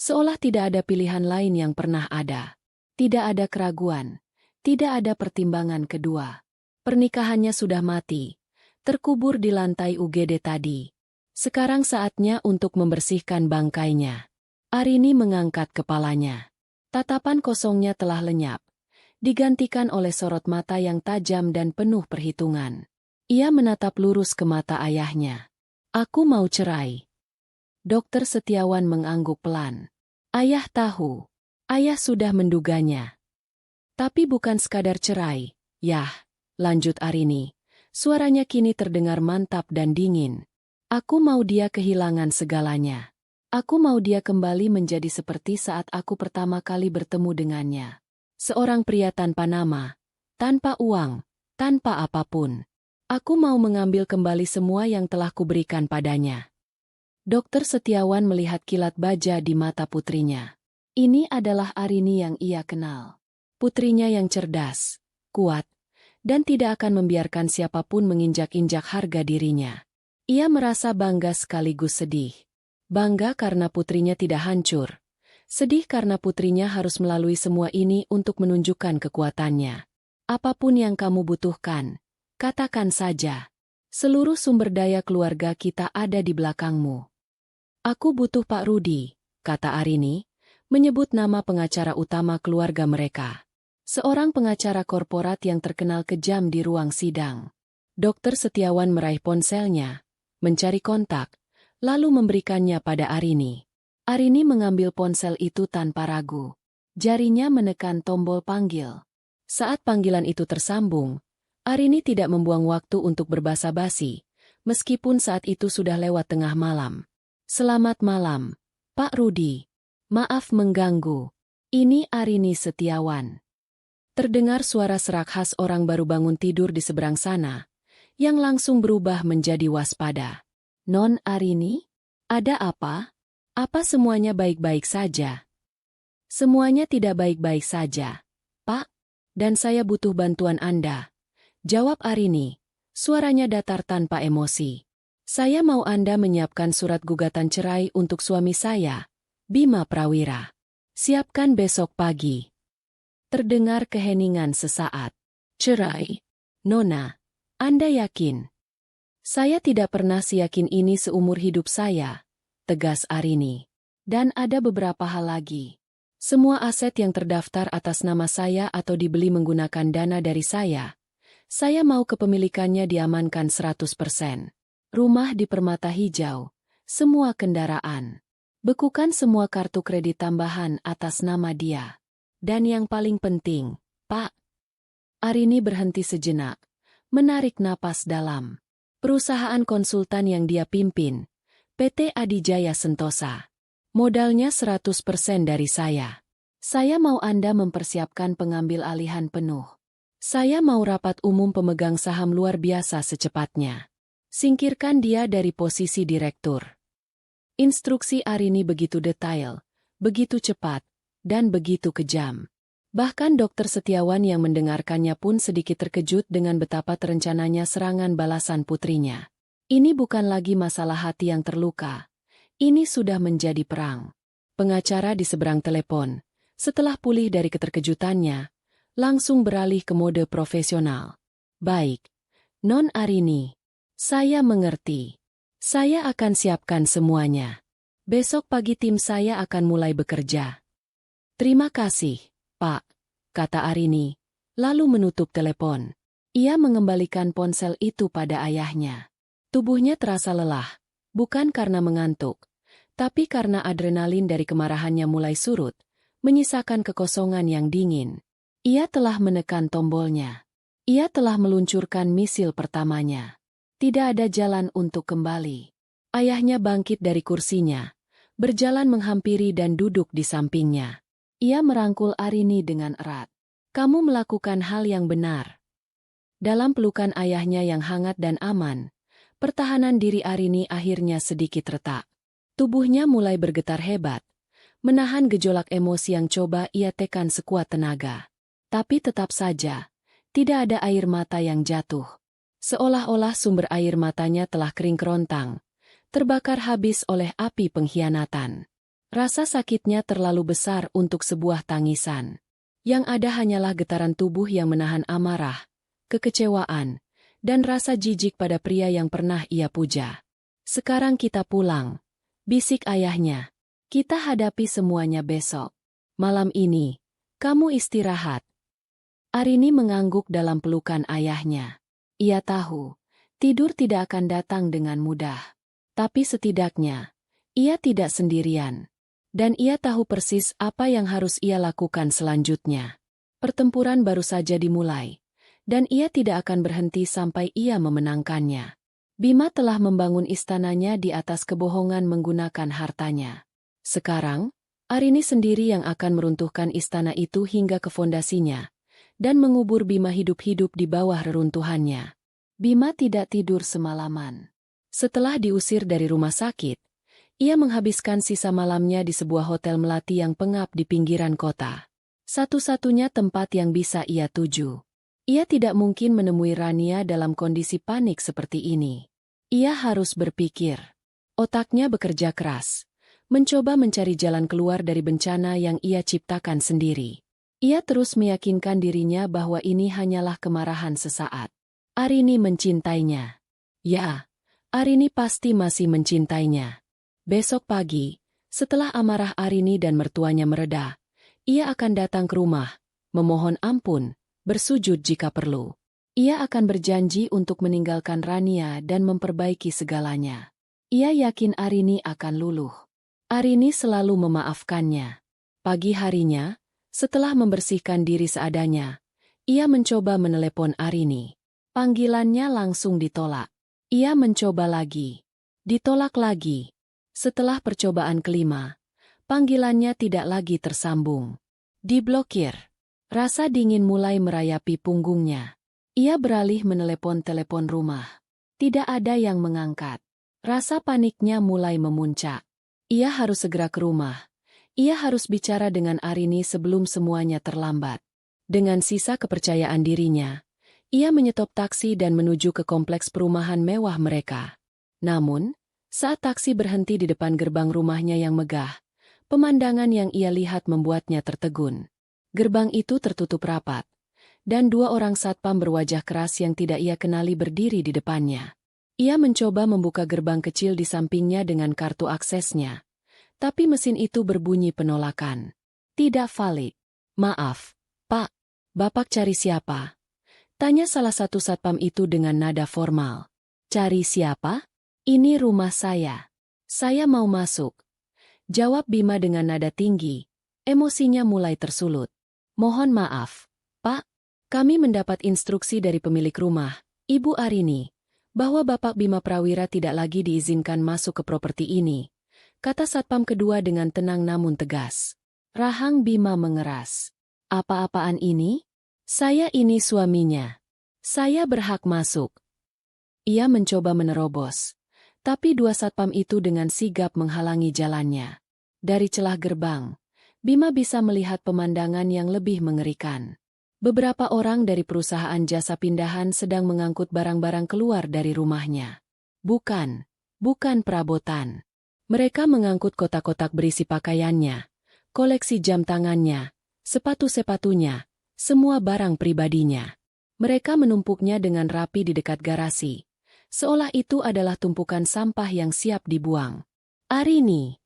Seolah tidak ada pilihan lain yang pernah ada. Tidak ada keraguan. Tidak ada pertimbangan kedua. Pernikahannya sudah mati. Terkubur di lantai UGD tadi. Sekarang saatnya untuk membersihkan bangkainya. Arini mengangkat kepalanya. Tatapan kosongnya telah lenyap. Digantikan oleh sorot mata yang tajam dan penuh perhitungan. Ia menatap lurus ke mata ayahnya. Aku mau cerai. Dokter Setiawan mengangguk pelan. Ayah tahu. Ayah sudah menduganya. Tapi bukan sekadar cerai. Yah, lanjut Arini. Suaranya kini terdengar mantap dan dingin. Aku mau dia kehilangan segalanya. Aku mau dia kembali menjadi seperti saat aku pertama kali bertemu dengannya. Seorang pria tanpa nama, tanpa uang, tanpa apapun. Aku mau mengambil kembali semua yang telah kuberikan padanya. Dokter Setiawan melihat kilat baja di mata putrinya. Ini adalah Arini yang ia kenal. Putrinya yang cerdas, kuat, dan tidak akan membiarkan siapapun menginjak-injak harga dirinya. Ia merasa bangga sekaligus sedih. Bangga karena putrinya tidak hancur. Sedih karena putrinya harus melalui semua ini untuk menunjukkan kekuatannya. Apapun yang kamu butuhkan, katakan saja. Seluruh sumber daya keluarga kita ada di belakangmu. Aku butuh Pak Rudi, kata Arini, menyebut nama pengacara utama keluarga mereka. Seorang pengacara korporat yang terkenal kejam di ruang sidang. Dokter Setiawan meraih ponselnya, mencari kontak, lalu memberikannya pada Arini. Arini mengambil ponsel itu tanpa ragu. Jarinya menekan tombol panggil. Saat panggilan itu tersambung, Arini tidak membuang waktu untuk berbasa-basi, meskipun saat itu sudah lewat tengah malam. Selamat malam, Pak Rudi. Maaf mengganggu. Ini Arini Setiawan. Terdengar suara serak khas orang baru bangun tidur di seberang sana, yang langsung berubah menjadi waspada. Non Arini? Ada apa? Apa semuanya baik-baik saja? Semuanya tidak baik-baik saja, Pak. Dan saya butuh bantuan Anda. Jawab Arini, suaranya datar tanpa emosi. Saya mau Anda menyiapkan surat gugatan cerai untuk suami saya, Bima Prawira. Siapkan besok pagi. Terdengar keheningan sesaat. Cerai. Nona, Anda yakin? Saya tidak pernah seyakin ini seumur hidup saya, tegas Arini. Dan ada beberapa hal lagi. Semua aset yang terdaftar atas nama saya atau dibeli menggunakan dana dari saya mau kepemilikannya diamankan 100%. Rumah di Permata Hijau, semua kendaraan. Bekukan semua kartu kredit tambahan atas nama dia. Dan yang paling penting, Pak. Arini berhenti sejenak, menarik napas dalam. Perusahaan konsultan yang dia pimpin, PT Adijaya Sentosa. Modalnya 100% dari saya. Saya mau Anda mempersiapkan pengambil alihan penuh. Saya mau rapat umum pemegang saham luar biasa secepatnya. Singkirkan dia dari posisi direktur. Instruksi Arini begitu detail, begitu cepat, dan begitu kejam. Bahkan Dokter Setiawan yang mendengarkannya pun sedikit terkejut dengan betapa terencananya serangan balasan putrinya. Ini bukan lagi masalah hati yang terluka. Ini sudah menjadi perang. Pengacara di seberang telepon, setelah pulih dari keterkejutannya, langsung beralih ke mode profesional. Baik, Non Arini, saya mengerti. Saya akan siapkan semuanya. Besok pagi tim saya akan mulai bekerja. Terima kasih, Pak, kata Arini, lalu menutup telepon. Ia mengembalikan ponsel itu pada ayahnya. Tubuhnya terasa lelah, bukan karena mengantuk, tapi karena adrenalin dari kemarahannya mulai surut, menyisakan kekosongan yang dingin. Ia telah menekan tombolnya. Ia telah meluncurkan misil pertamanya. Tidak ada jalan untuk kembali. Ayahnya bangkit dari kursinya, berjalan menghampiri dan duduk di sampingnya. Ia merangkul Arini dengan erat. Kamu melakukan hal yang benar. Dalam pelukan ayahnya yang hangat dan aman, pertahanan diri Arini akhirnya sedikit retak. Tubuhnya mulai bergetar hebat, menahan gejolak emosi yang coba ia tekan sekuat tenaga. Tapi tetap saja, tidak ada air mata yang jatuh. Seolah-olah sumber air matanya telah kering kerontang, terbakar habis oleh api pengkhianatan. Rasa sakitnya terlalu besar untuk sebuah tangisan. Yang ada hanyalah getaran tubuh yang menahan amarah, kekecewaan, dan rasa jijik pada pria yang pernah ia puja. Sekarang kita pulang, bisik ayahnya. Kita hadapi semuanya besok. Malam ini, kamu istirahat. Arini mengangguk dalam pelukan ayahnya. Ia tahu, tidur tidak akan datang dengan mudah. Tapi setidaknya, ia tidak sendirian. Dan ia tahu persis apa yang harus ia lakukan selanjutnya. Pertempuran baru saja dimulai, dan ia tidak akan berhenti sampai ia memenangkannya. Bima telah membangun istananya di atas kebohongan menggunakan hartanya. Sekarang, Arini sendiri yang akan meruntuhkan istana itu hingga ke fondasinya, dan mengubur Bima hidup-hidup di bawah reruntuhannya. Bima tidak tidur semalaman. Setelah diusir dari rumah sakit, ia menghabiskan sisa malamnya di sebuah hotel melati yang pengap di pinggiran kota. Satu-satunya tempat yang bisa ia tuju. Ia tidak mungkin menemui Rania dalam kondisi panik seperti ini. Ia harus berpikir. Otaknya bekerja keras, mencoba mencari jalan keluar dari bencana yang ia ciptakan sendiri. Ia terus meyakinkan dirinya bahwa ini hanyalah kemarahan sesaat. Arini mencintainya. Ya, Arini pasti masih mencintainya. Besok pagi, setelah amarah Arini dan mertuanya mereda, ia akan datang ke rumah, memohon ampun, bersujud jika perlu. Ia akan berjanji untuk meninggalkan Rania dan memperbaiki segalanya. Ia yakin Arini akan luluh. Arini selalu memaafkannya. Pagi harinya, setelah membersihkan diri seadanya, ia mencoba menelepon Arini. Panggilannya langsung ditolak. Ia mencoba lagi. Ditolak lagi. Setelah percobaan kelima, panggilannya tidak lagi tersambung. Diblokir. Rasa dingin mulai merayapi punggungnya. Ia beralih menelepon telepon rumah. Tidak ada yang mengangkat. Rasa paniknya mulai memuncak. Ia harus segera ke rumah. Ia harus bicara dengan Arini sebelum semuanya terlambat. Dengan sisa kepercayaan dirinya, ia menyetop taksi dan menuju ke kompleks perumahan mewah mereka. Namun, saat taksi berhenti di depan gerbang rumahnya yang megah, pemandangan yang ia lihat membuatnya tertegun. Gerbang itu tertutup rapat, dan dua orang satpam berwajah keras yang tidak ia kenali berdiri di depannya. Ia mencoba membuka gerbang kecil di sampingnya dengan kartu aksesnya. Tapi mesin itu berbunyi penolakan. Tidak valid. Maaf, Pak. Bapak cari siapa? Tanya salah satu satpam itu dengan nada formal. Cari siapa? Ini rumah saya. Saya mau masuk. Jawab Bima dengan nada tinggi. Emosinya mulai tersulut. Mohon maaf, Pak. Kami mendapat instruksi dari pemilik rumah, Ibu Arini, bahwa Bapak Bima Prawira tidak lagi diizinkan masuk ke properti ini. Kata satpam kedua dengan tenang namun tegas. Rahang Bima mengeras. Apa-apaan ini? Saya ini suaminya. Saya berhak masuk. Ia mencoba menerobos. Tapi dua satpam itu dengan sigap menghalangi jalannya. Dari celah gerbang, Bima bisa melihat pemandangan yang lebih mengerikan. Beberapa orang dari perusahaan jasa pindahan sedang mengangkut barang-barang keluar dari rumahnya. Bukan perabotan. Mereka mengangkut kotak-kotak berisi pakaiannya, koleksi jam tangannya, sepatu-sepatunya, semua barang pribadinya. Mereka menumpuknya dengan rapi di dekat garasi, seolah itu adalah tumpukan sampah yang siap dibuang. Arini,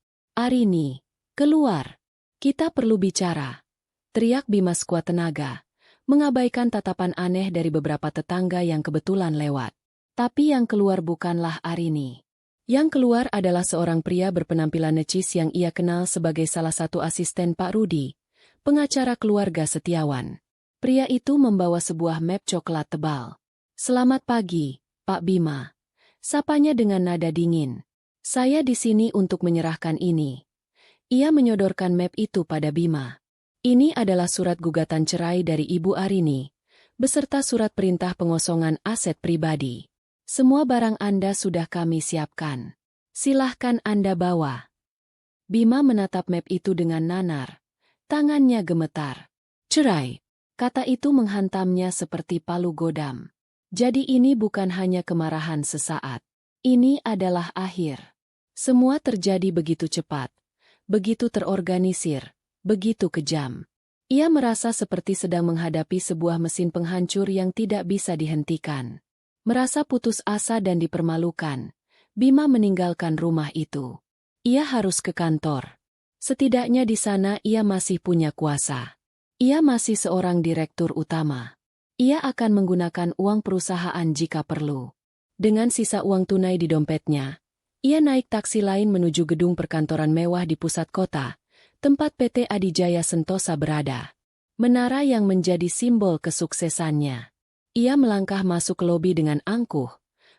keluar. Kita perlu bicara. Teriak Bima sekuat tenaga, mengabaikan tatapan aneh dari beberapa tetangga yang kebetulan lewat. Tapi yang keluar bukanlah Arini. Yang keluar adalah seorang pria berpenampilan necis yang ia kenal sebagai salah satu asisten Pak Rudi, pengacara keluarga Setiawan. Pria itu membawa sebuah map coklat tebal. Selamat pagi, Pak Bima. Sapanya dengan nada dingin. Saya di sini untuk menyerahkan ini. Ia menyodorkan map itu pada Bima. Ini adalah surat gugatan cerai dari Ibu Arini, beserta surat perintah pengosongan aset pribadi. Semua barang Anda sudah kami siapkan. Silahkan Anda bawa. Bima menatap map itu dengan nanar. Tangannya gemetar. Cerai. Kata itu menghantamnya seperti palu godam. Jadi ini bukan hanya kemarahan sesaat. Ini adalah akhir. Semua terjadi begitu cepat, begitu terorganisir, begitu kejam. Ia merasa seperti sedang menghadapi sebuah mesin penghancur yang tidak bisa dihentikan. Merasa putus asa dan dipermalukan, Bima meninggalkan rumah itu. Ia harus ke kantor. Setidaknya di sana ia masih punya kuasa. Ia masih seorang direktur utama. Ia akan menggunakan uang perusahaan jika perlu. Dengan sisa uang tunai di dompetnya, ia naik taksi lain menuju gedung perkantoran mewah di pusat kota, tempat PT Adijaya Sentosa berada. Menara yang menjadi simbol kesuksesannya. Ia melangkah masuk ke lobi dengan angkuh,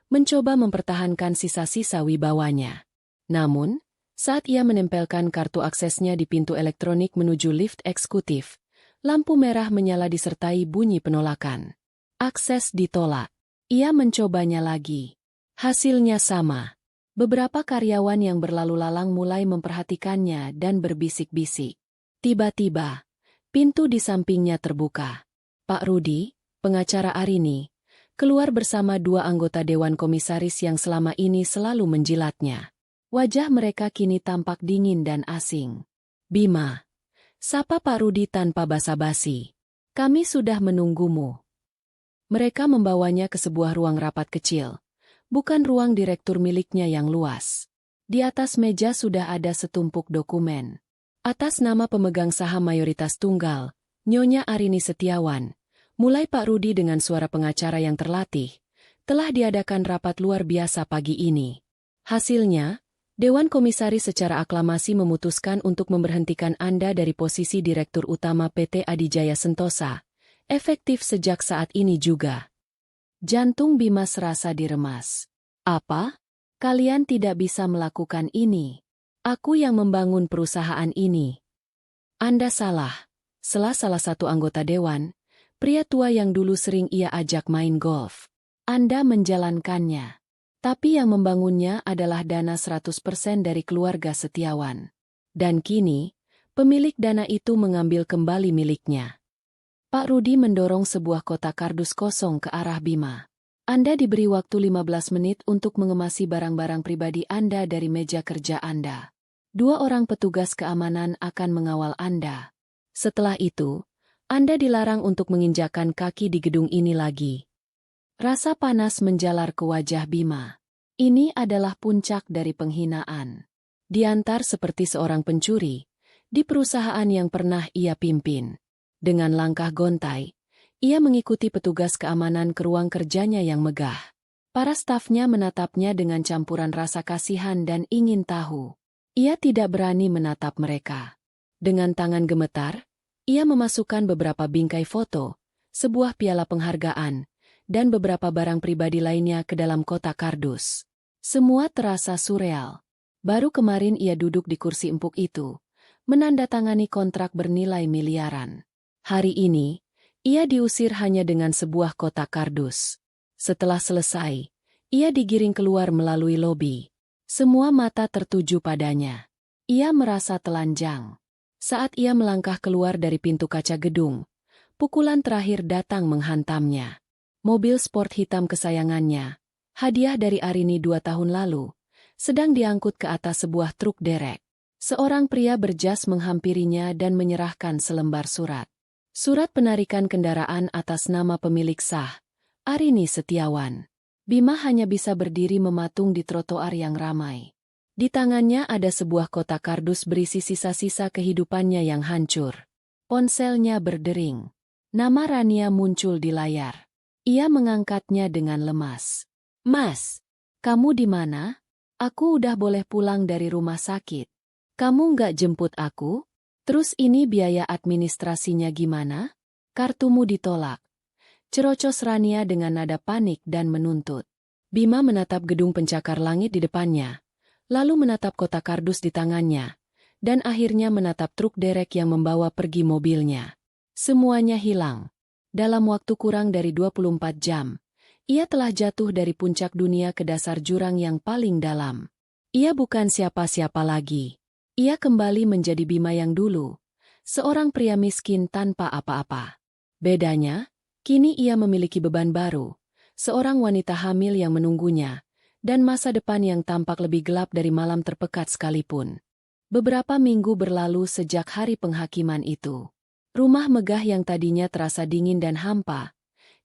mencoba mempertahankan sisa-sisa wibawanya. Namun, saat ia menempelkan kartu aksesnya di pintu elektronik menuju lift eksekutif, lampu merah menyala disertai bunyi penolakan. Akses ditolak. Ia mencobanya lagi. Hasilnya sama. Beberapa karyawan yang berlalu lalang mulai memperhatikannya dan berbisik-bisik. Tiba-tiba, pintu di sampingnya terbuka. Pak Rudi, pengacara Arini, keluar bersama dua anggota Dewan Komisaris yang selama ini selalu menjilatnya. Wajah mereka kini tampak dingin dan asing. Bima, sapa Pak Rudi tanpa basa-basi. Kami sudah menunggumu. Mereka membawanya ke sebuah ruang rapat kecil, bukan ruang direktur miliknya yang luas. Di atas meja sudah ada setumpuk dokumen. Atas nama pemegang saham mayoritas tunggal, Nyonya Arini Setiawan, mulai Pak Rudi dengan suara pengacara yang terlatih, telah diadakan rapat luar biasa pagi ini. Hasilnya, Dewan Komisaris secara aklamasi memutuskan untuk memberhentikan Anda dari posisi Direktur Utama PT Adijaya Sentosa, efektif sejak saat ini juga. Jantung Bima serasa diremas. Apa? Kalian tidak bisa melakukan ini. Aku yang membangun perusahaan ini. Anda salah. Sela salah satu anggota dewan, pria tua yang dulu sering ia ajak main golf. Anda menjalankannya. Tapi yang membangunnya adalah dana 100% dari keluarga Setiawan. Dan kini, pemilik dana itu mengambil kembali miliknya. Pak Rudi mendorong sebuah kotak kardus kosong ke arah Bima. Anda diberi waktu 15 menit untuk mengemasi barang-barang pribadi Anda dari meja kerja Anda. 2 orang petugas keamanan akan mengawal Anda. Setelah itu, Anda dilarang untuk menginjakkan kaki di gedung ini lagi. Rasa panas menjalar ke wajah Bima. Ini adalah puncak dari penghinaan. Diantar seperti seorang pencuri, di perusahaan yang pernah ia pimpin. Dengan langkah gontai, ia mengikuti petugas keamanan ke ruang kerjanya yang megah. Para stafnya menatapnya dengan campuran rasa kasihan dan ingin tahu. Ia tidak berani menatap mereka. Dengan tangan gemetar, ia memasukkan beberapa bingkai foto, sebuah piala penghargaan, dan beberapa barang pribadi lainnya ke dalam kotak kardus. Semua terasa surreal. Baru kemarin ia duduk di kursi empuk itu, menandatangani kontrak bernilai miliaran. Hari ini, ia diusir hanya dengan sebuah kotak kardus. Setelah selesai, ia digiring keluar melalui lobi. Semua mata tertuju padanya. Ia merasa telanjang. Saat ia melangkah keluar dari pintu kaca gedung, pukulan terakhir datang menghantamnya. Mobil sport hitam kesayangannya, hadiah dari Arini 2 tahun lalu, sedang diangkut ke atas sebuah truk derek. Seorang pria berjas menghampirinya dan menyerahkan selembar surat. Surat penarikan kendaraan atas nama pemilik sah, Arini Setiawan. Bima hanya bisa berdiri mematung di trotoar yang ramai. Di tangannya ada sebuah kotak kardus berisi sisa-sisa kehidupannya yang hancur. Ponselnya berdering. Nama Rania muncul di layar. Ia mengangkatnya dengan lemas. Mas, kamu di mana? Aku udah boleh pulang dari rumah sakit. Kamu nggak jemput aku? Terus ini biaya administrasinya gimana? Kartumu ditolak. Cerocos Rania dengan nada panik dan menuntut. Bima menatap gedung pencakar langit di depannya, lalu menatap kotak kardus di tangannya, dan akhirnya menatap truk derek yang membawa pergi mobilnya. Semuanya hilang. Dalam waktu kurang dari 24 jam, ia telah jatuh dari puncak dunia ke dasar jurang yang paling dalam. Ia bukan siapa-siapa lagi. Ia kembali menjadi Bima yang dulu, seorang pria miskin tanpa apa-apa. Bedanya, kini ia memiliki beban baru, seorang wanita hamil yang menunggunya, dan masa depan yang tampak lebih gelap dari malam terpekat sekalipun. Beberapa minggu berlalu sejak hari penghakiman itu. Rumah megah yang tadinya terasa dingin dan hampa,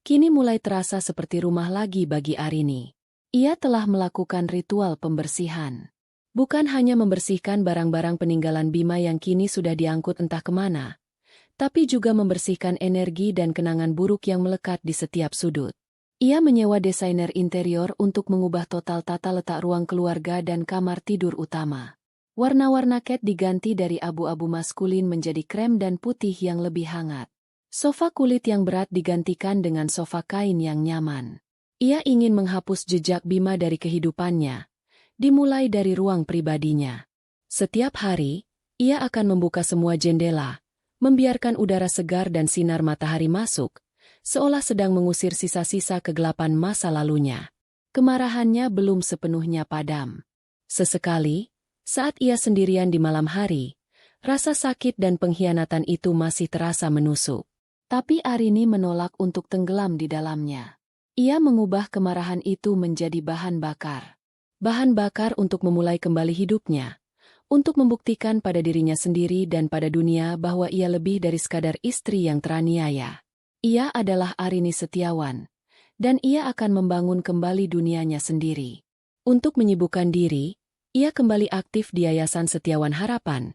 kini mulai terasa seperti rumah lagi bagi Arini. Ia telah melakukan ritual pembersihan. Bukan hanya membersihkan barang-barang peninggalan Bima yang kini sudah diangkut entah kemana, tapi juga membersihkan energi dan kenangan buruk yang melekat di setiap sudut. Ia menyewa desainer interior untuk mengubah total tata letak ruang keluarga dan kamar tidur utama. Warna-warna cat diganti dari abu-abu maskulin menjadi krem dan putih yang lebih hangat. Sofa kulit yang berat digantikan dengan sofa kain yang nyaman. Ia ingin menghapus jejak Bima dari kehidupannya, dimulai dari ruang pribadinya. Setiap hari, ia akan membuka semua jendela, membiarkan udara segar dan sinar matahari masuk, seolah sedang mengusir sisa-sisa kegelapan masa lalunya. Kemarahannya belum sepenuhnya padam. Sesekali, saat ia sendirian di malam hari, rasa sakit dan pengkhianatan itu masih terasa menusuk. Tapi Arini menolak untuk tenggelam di dalamnya. Ia mengubah kemarahan itu menjadi bahan bakar. Bahan bakar untuk memulai kembali hidupnya, untuk membuktikan pada dirinya sendiri dan pada dunia bahwa ia lebih dari sekadar istri yang teraniaya. Ia adalah Arini Setiawan, dan ia akan membangun kembali dunianya sendiri. Untuk menyibukkan diri, ia kembali aktif di Yayasan Setiawan Harapan,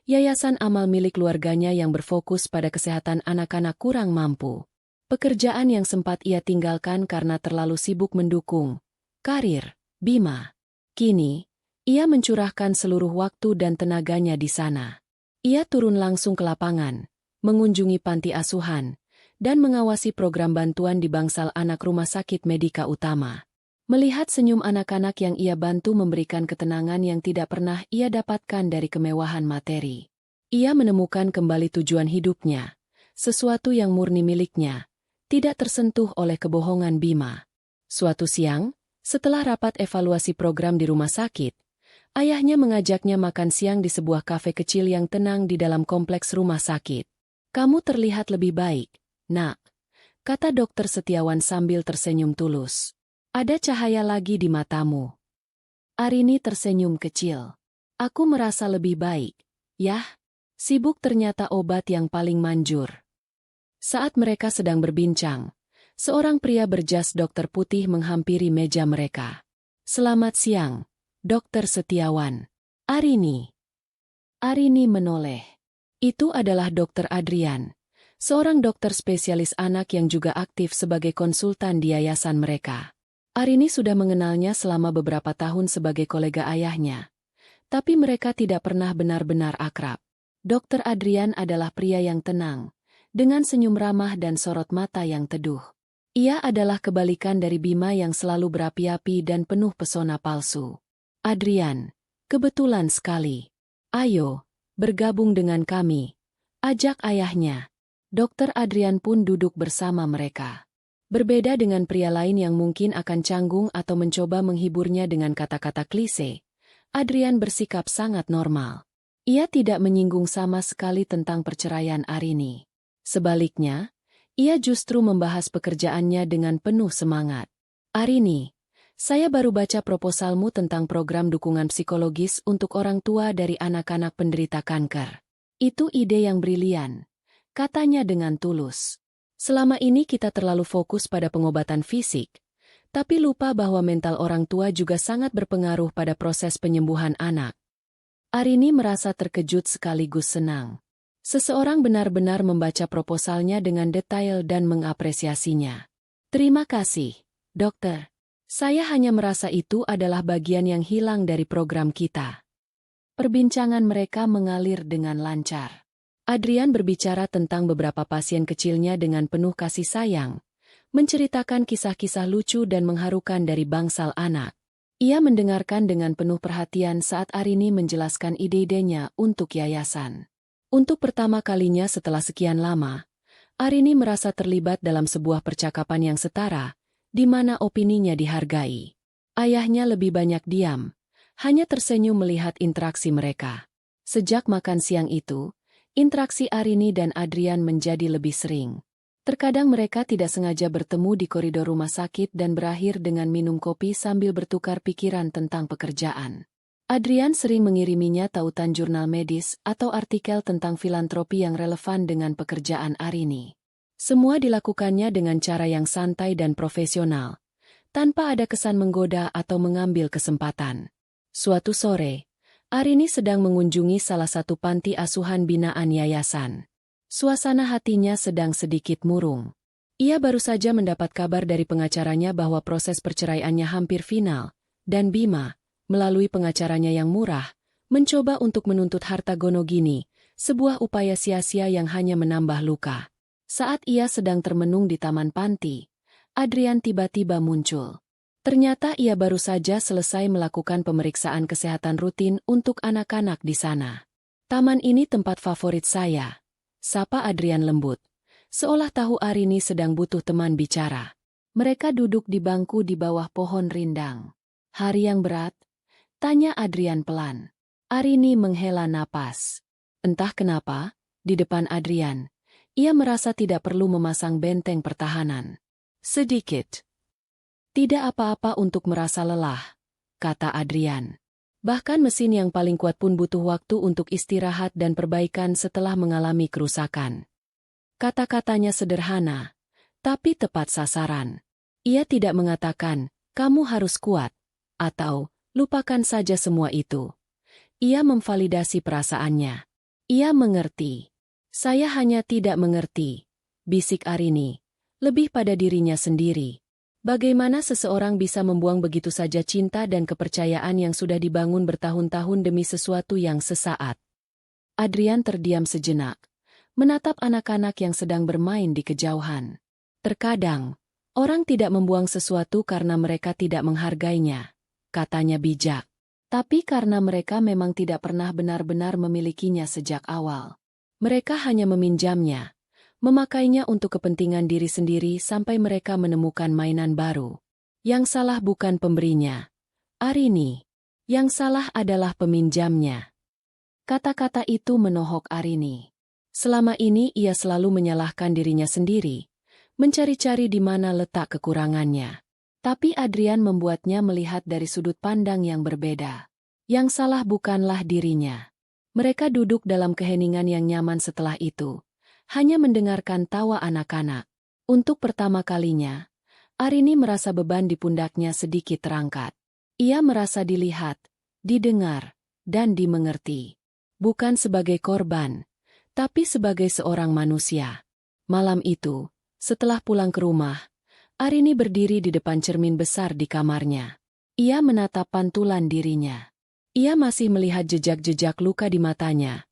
yayasan amal milik keluarganya yang berfokus pada kesehatan anak-anak kurang mampu. Pekerjaan yang sempat ia tinggalkan karena terlalu sibuk mendukung karir Bima. Kini, ia mencurahkan seluruh waktu dan tenaganya di sana. Ia turun langsung ke lapangan, mengunjungi panti asuhan, dan mengawasi program bantuan di bangsal anak Rumah Sakit Medika Utama. Melihat senyum anak-anak yang ia bantu memberikan ketenangan yang tidak pernah ia dapatkan dari kemewahan materi. Ia menemukan kembali tujuan hidupnya, sesuatu yang murni miliknya, tidak tersentuh oleh kebohongan Bima. Suatu siang, setelah rapat evaluasi program di rumah sakit, ayahnya mengajaknya makan siang di sebuah kafe kecil yang tenang di dalam kompleks rumah sakit. "Kamu terlihat lebih baik, Nak," kata Dokter Setiawan sambil tersenyum tulus. "Ada cahaya lagi di matamu." Arini tersenyum kecil. "Aku merasa lebih baik, Yah. Sibuk ternyata obat yang paling manjur." Saat mereka sedang berbincang, seorang pria berjas dokter putih menghampiri meja mereka. "Selamat siang, Dokter Setiawan." "Arini." Arini menoleh. Itu adalah Dokter Adrian, seorang dokter spesialis anak yang juga aktif sebagai konsultan di yayasan mereka. Arini sudah mengenalnya selama beberapa tahun sebagai kolega ayahnya, tapi mereka tidak pernah benar-benar akrab. Dokter Adrian adalah pria yang tenang, dengan senyum ramah dan sorot mata yang teduh. Ia adalah kebalikan dari Bima yang selalu berapi-api dan penuh pesona palsu. "Adrian, kebetulan sekali. Ayo, bergabung dengan kami," ajak ayahnya. Dokter Adrian pun duduk bersama mereka. Berbeda dengan pria lain yang mungkin akan canggung atau mencoba menghiburnya dengan kata-kata klise, Adrian bersikap sangat normal. Ia tidak menyinggung sama sekali tentang perceraian Arini. Sebaliknya, ia justru membahas pekerjaannya dengan penuh semangat. "Arini, saya baru baca proposalmu tentang program dukungan psikologis untuk orang tua dari anak-anak penderita kanker. Itu ide yang brilian," katanya dengan tulus. "Selama ini kita terlalu fokus pada pengobatan fisik, tapi lupa bahwa mental orang tua juga sangat berpengaruh pada proses penyembuhan anak." Arini merasa terkejut sekaligus senang. Seseorang benar-benar membaca proposalnya dengan detail dan mengapresiasinya. "Terima kasih, dokter. Saya hanya merasa itu adalah bagian yang hilang dari program kita." Perbincangan mereka mengalir dengan lancar. Adrian berbicara tentang beberapa pasien kecilnya dengan penuh kasih sayang, menceritakan kisah-kisah lucu dan mengharukan dari bangsal anak. Ia mendengarkan dengan penuh perhatian saat Arini menjelaskan ide-idenya untuk yayasan. Untuk pertama kalinya setelah sekian lama, Arini merasa terlibat dalam sebuah percakapan yang setara, di mana opininya dihargai. Ayahnya lebih banyak diam, hanya tersenyum melihat interaksi mereka. Sejak makan siang itu, interaksi Arini dan Adrian menjadi lebih sering. Terkadang mereka tidak sengaja bertemu di koridor rumah sakit dan berakhir dengan minum kopi sambil bertukar pikiran tentang pekerjaan. Adrian sering mengiriminya tautan jurnal medis atau artikel tentang filantropi yang relevan dengan pekerjaan Arini. Semua dilakukannya dengan cara yang santai dan profesional, tanpa ada kesan menggoda atau mengambil kesempatan. Suatu sore, Arini sedang mengunjungi salah satu panti asuhan binaan yayasan. Suasana hatinya sedang sedikit murung. Ia baru saja mendapat kabar dari pengacaranya bahwa proses perceraiannya hampir final, dan Bima, melalui pengacaranya yang murah, mencoba untuk menuntut harta gonogini, sebuah upaya sia-sia yang hanya menambah luka. Saat ia sedang termenung di taman panti, Adrian tiba-tiba muncul. Ternyata ia baru saja selesai melakukan pemeriksaan kesehatan rutin untuk anak-anak di sana. "Taman ini tempat favorit saya," sapa Adrian lembut, seolah tahu Arini sedang butuh teman bicara. Mereka duduk di bangku di bawah pohon rindang. "Hari yang berat?" tanya Adrian pelan. Arini menghela napas. Entah kenapa, di depan Adrian, ia merasa tidak perlu memasang benteng pertahanan. "Sedikit. Tidak apa-apa untuk merasa lelah," kata Adrian. "Bahkan mesin yang paling kuat pun butuh waktu untuk istirahat dan perbaikan setelah mengalami kerusakan." Kata-katanya sederhana, tapi tepat sasaran. Ia tidak mengatakan, "Kamu harus kuat," atau "lupakan saja semua itu." Ia memvalidasi perasaannya. Ia mengerti. "Saya hanya tidak mengerti," bisik Arini, lebih pada dirinya sendiri. Bagaimana seseorang bisa membuang begitu saja cinta dan kepercayaan yang sudah dibangun bertahun-tahun demi sesuatu yang sesaat? Adrian terdiam sejenak, menatap anak-anak yang sedang bermain di kejauhan. "Terkadang, orang tidak membuang sesuatu karena mereka tidak menghargainya," katanya bijak. "Tapi karena mereka memang tidak pernah benar-benar memilikinya sejak awal. Mereka hanya meminjamnya, memakainya untuk kepentingan diri sendiri sampai mereka menemukan mainan baru. Yang salah bukan pemberinya, Arini. Yang salah adalah peminjamnya." Kata-kata itu menohok Arini. Selama ini ia selalu menyalahkan dirinya sendiri, mencari-cari di mana letak kekurangannya. Tapi Adrian membuatnya melihat dari sudut pandang yang berbeda. Yang salah bukanlah dirinya. Mereka duduk dalam keheningan yang nyaman setelah itu, hanya mendengarkan tawa anak-anak. Untuk pertama kalinya, Arini merasa beban di pundaknya sedikit terangkat. Ia merasa dilihat, didengar, dan dimengerti. Bukan sebagai korban, tapi sebagai seorang manusia. Malam itu, setelah pulang ke rumah, Arini berdiri di depan cermin besar di kamarnya. Ia menatap pantulan dirinya. Ia masih melihat jejak-jejak luka di matanya.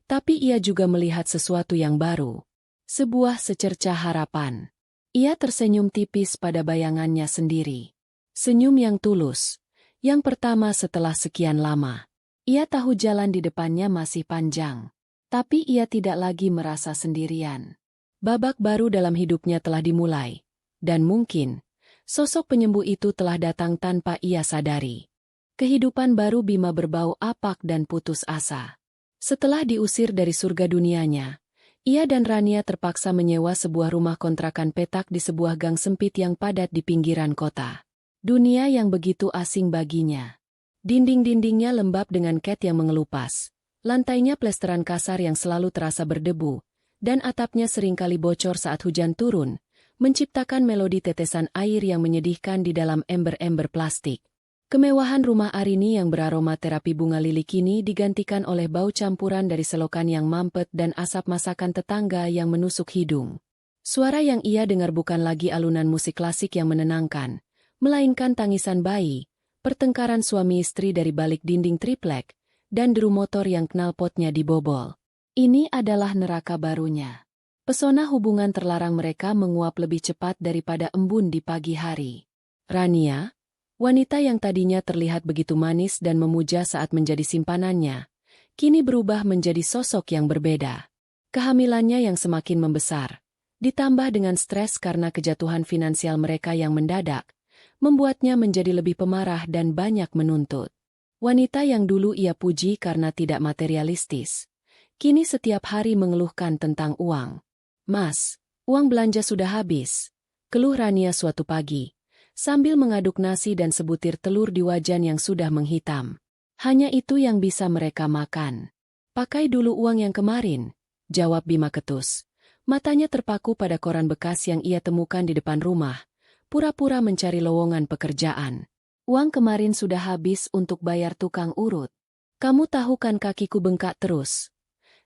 Tapi ia juga melihat sesuatu yang baru. Sebuah secercah harapan. Ia tersenyum tipis pada bayangannya sendiri. Senyum yang tulus. Yang pertama setelah sekian lama. Ia tahu jalan di depannya masih panjang. Tapi ia tidak lagi merasa sendirian. Babak baru dalam hidupnya telah dimulai. Dan mungkin, sosok penyembuh itu telah datang tanpa ia sadari. Kehidupan baru Bima berbau apak dan putus asa. Setelah diusir dari surga dunianya, ia dan Rania terpaksa menyewa sebuah rumah kontrakan petak di sebuah gang sempit yang padat di pinggiran kota. Dunia yang begitu asing baginya. Dinding-dindingnya lembab dengan cat yang mengelupas. Lantainya plesteran kasar yang selalu terasa berdebu, dan atapnya seringkali bocor saat hujan turun, menciptakan melodi tetesan air yang menyedihkan di dalam ember-ember plastik. Kemewahan rumah Arini yang beraroma terapi bunga lili kini digantikan oleh bau campuran dari selokan yang mampet dan asap masakan tetangga yang menusuk hidung. Suara yang ia dengar bukan lagi alunan musik klasik yang menenangkan, melainkan tangisan bayi, pertengkaran suami istri dari balik dinding triplek, dan deru motor yang knalpotnya dibobol. Ini adalah neraka barunya. Pesona hubungan terlarang mereka menguap lebih cepat daripada embun di pagi hari. "Rania, Wanita yang tadinya terlihat begitu manis dan memuja saat menjadi simpanannya, kini berubah menjadi sosok yang berbeda. Kehamilannya yang semakin membesar, ditambah dengan stres karena kejatuhan finansial mereka yang mendadak, membuatnya menjadi lebih pemarah dan banyak menuntut. Wanita yang dulu ia puji karena tidak materialistis, kini setiap hari mengeluhkan tentang uang. "Mas, uang belanja sudah habis," keluh Rania suatu pagi, sambil mengaduk nasi dan sebutir telur di wajan yang sudah menghitam. "Hanya itu yang bisa mereka makan." "Pakai dulu uang yang kemarin," jawab Bima ketus. Matanya terpaku pada koran bekas yang ia temukan di depan rumah, pura-pura mencari lowongan pekerjaan. "Uang kemarin sudah habis untuk bayar tukang urut." "Kamu tahu kan kakiku bengkak terus,"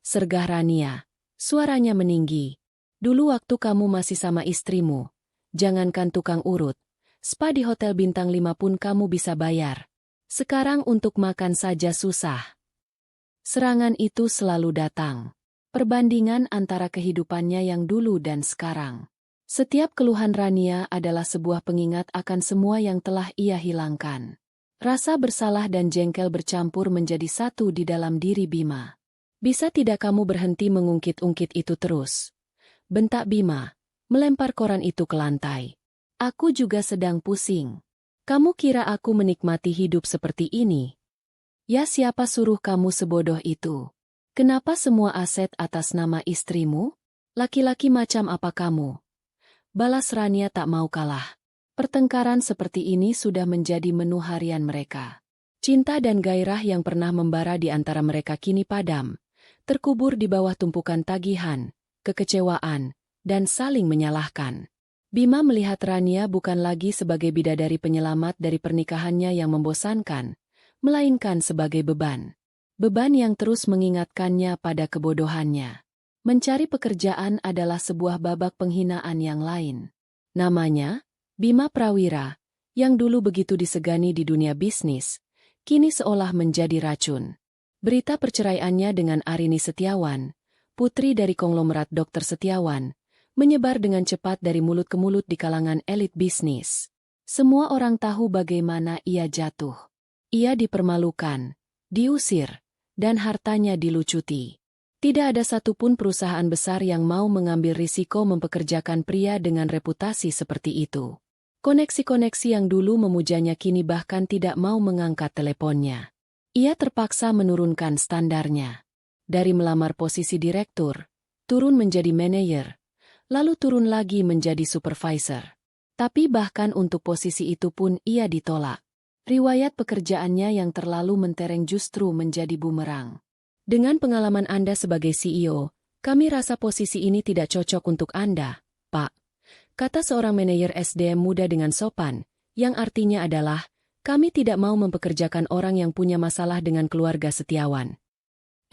sergah Rania. Suaranya meninggi. "Dulu waktu kamu masih sama istrimu, jangankan tukang urut, spa di hotel bintang 5 pun kamu bisa bayar. Sekarang untuk makan saja susah." Serangan itu selalu datang. Perbandingan antara kehidupannya yang dulu dan sekarang. Setiap keluhan Rania adalah sebuah pengingat akan semua yang telah ia hilangkan. Rasa bersalah dan jengkel bercampur menjadi satu di dalam diri Bima. "Bisa tidak kamu berhenti mengungkit-ungkit itu terus?" bentak Bima, melempar koran itu ke lantai. "Aku juga sedang pusing. Kamu kira aku menikmati hidup seperti ini? Ya, siapa suruh kamu sebodoh itu? Kenapa semua aset atas nama istrimu? Laki-laki macam apa kamu?" Balas Rania tak mau kalah. Pertengkaran seperti ini sudah menjadi menu harian mereka. Cinta dan gairah yang pernah membara di antara mereka kini padam, terkubur di bawah tumpukan tagihan, kekecewaan, dan saling menyalahkan. Bima melihat Rania bukan lagi sebagai bidadari penyelamat dari pernikahannya yang membosankan, melainkan sebagai beban. Beban yang terus mengingatkannya pada kebodohannya. Mencari pekerjaan adalah sebuah babak penghinaan yang lain. Namanya, Bima Prawira, yang dulu begitu disegani di dunia bisnis, kini seolah menjadi racun. Berita perceraiannya dengan Arini Setiawan, putri dari konglomerat Dokter Setiawan, menyebar dengan cepat dari mulut ke mulut di kalangan elit bisnis. Semua orang tahu bagaimana ia jatuh. Ia dipermalukan, diusir, dan hartanya dilucuti. Tidak ada satupun perusahaan besar yang mau mengambil risiko mempekerjakan pria dengan reputasi seperti itu. Koneksi-koneksi yang dulu memujanya kini bahkan tidak mau mengangkat teleponnya. Ia terpaksa menurunkan standarnya. Dari melamar posisi direktur, turun menjadi manajer, lalu turun lagi menjadi supervisor. Tapi bahkan untuk posisi itu pun ia ditolak. Riwayat pekerjaannya yang terlalu mentereng justru menjadi bumerang. "Dengan pengalaman Anda sebagai CEO, kami rasa posisi ini tidak cocok untuk Anda, Pak," kata seorang manajer SDM muda dengan sopan, yang artinya adalah, "Kami tidak mau mempekerjakan orang yang punya masalah dengan keluarga Setiawan."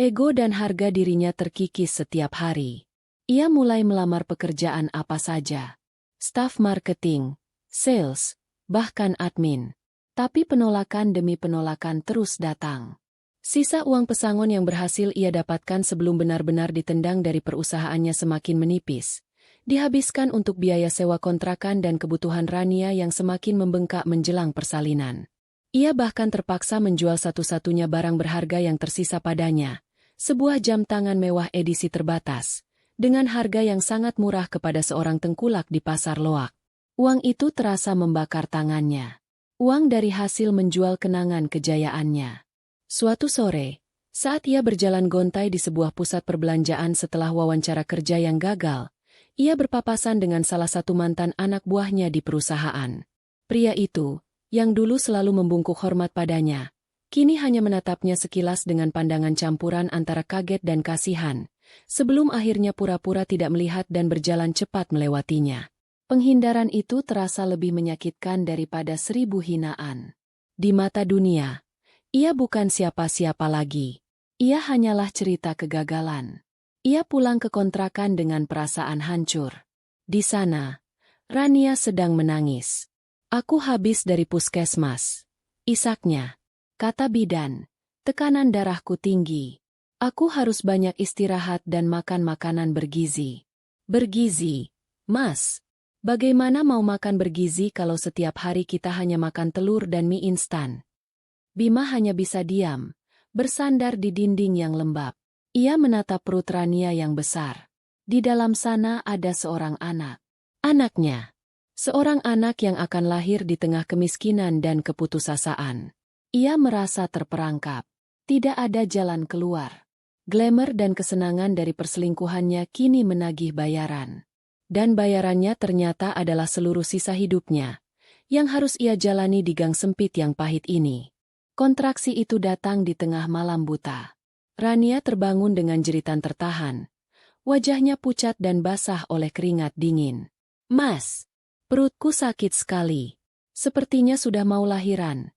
Ego dan harga dirinya terkikis setiap hari. Ia mulai melamar pekerjaan apa saja. Staf marketing, sales, bahkan admin. Tapi penolakan demi penolakan terus datang. Sisa uang pesangon yang berhasil ia dapatkan sebelum benar-benar ditendang dari perusahaannya semakin menipis. Dihabiskan untuk biaya sewa kontrakan dan kebutuhan Rania yang semakin membengkak menjelang persalinan. Ia bahkan terpaksa menjual satu-satunya barang berharga yang tersisa padanya, sebuah jam tangan mewah edisi terbatas, dengan harga yang sangat murah kepada seorang tengkulak di pasar loak. Uang itu terasa membakar tangannya. Uang dari hasil menjual kenangan kejayaannya. Suatu sore, saat ia berjalan gontai di sebuah pusat perbelanjaan setelah wawancara kerja yang gagal, ia berpapasan dengan salah satu mantan anak buahnya di perusahaan. Pria itu, yang dulu selalu membungkuk hormat padanya, kini hanya menatapnya sekilas dengan pandangan campuran antara kaget dan kasihan, sebelum akhirnya pura-pura tidak melihat dan berjalan cepat melewatinya. Penghindaran itu terasa lebih menyakitkan daripada 1000 hinaan. Di mata dunia, ia bukan siapa-siapa lagi. Ia hanyalah cerita kegagalan. Ia pulang ke kontrakan dengan perasaan hancur. Di sana, Rania sedang menangis. "Aku habis dari puskesmas," isaknya. Kata bidan, "tekanan darahku tinggi. Aku harus banyak istirahat dan makan makanan bergizi." "Bergizi, Mas?" Bagaimana mau makan bergizi kalau setiap hari kita hanya makan telur dan mie instan? Bima hanya bisa diam, bersandar di dinding yang lembab. Ia menatap perut Rania yang besar. Di dalam sana ada seorang anak. Anaknya. Seorang anak yang akan lahir di tengah kemiskinan dan keputusasaan. Ia merasa terperangkap. Tidak ada jalan keluar. Glamour dan kesenangan dari perselingkuhannya kini menagih bayaran. Dan bayarannya ternyata adalah seluruh sisa hidupnya, yang harus ia jalani di gang sempit yang pahit ini. Kontraksi itu datang di tengah malam buta. Rania terbangun dengan jeritan tertahan. Wajahnya pucat dan basah oleh keringat dingin. "Mas, perutku sakit sekali. Sepertinya sudah mau lahiran,"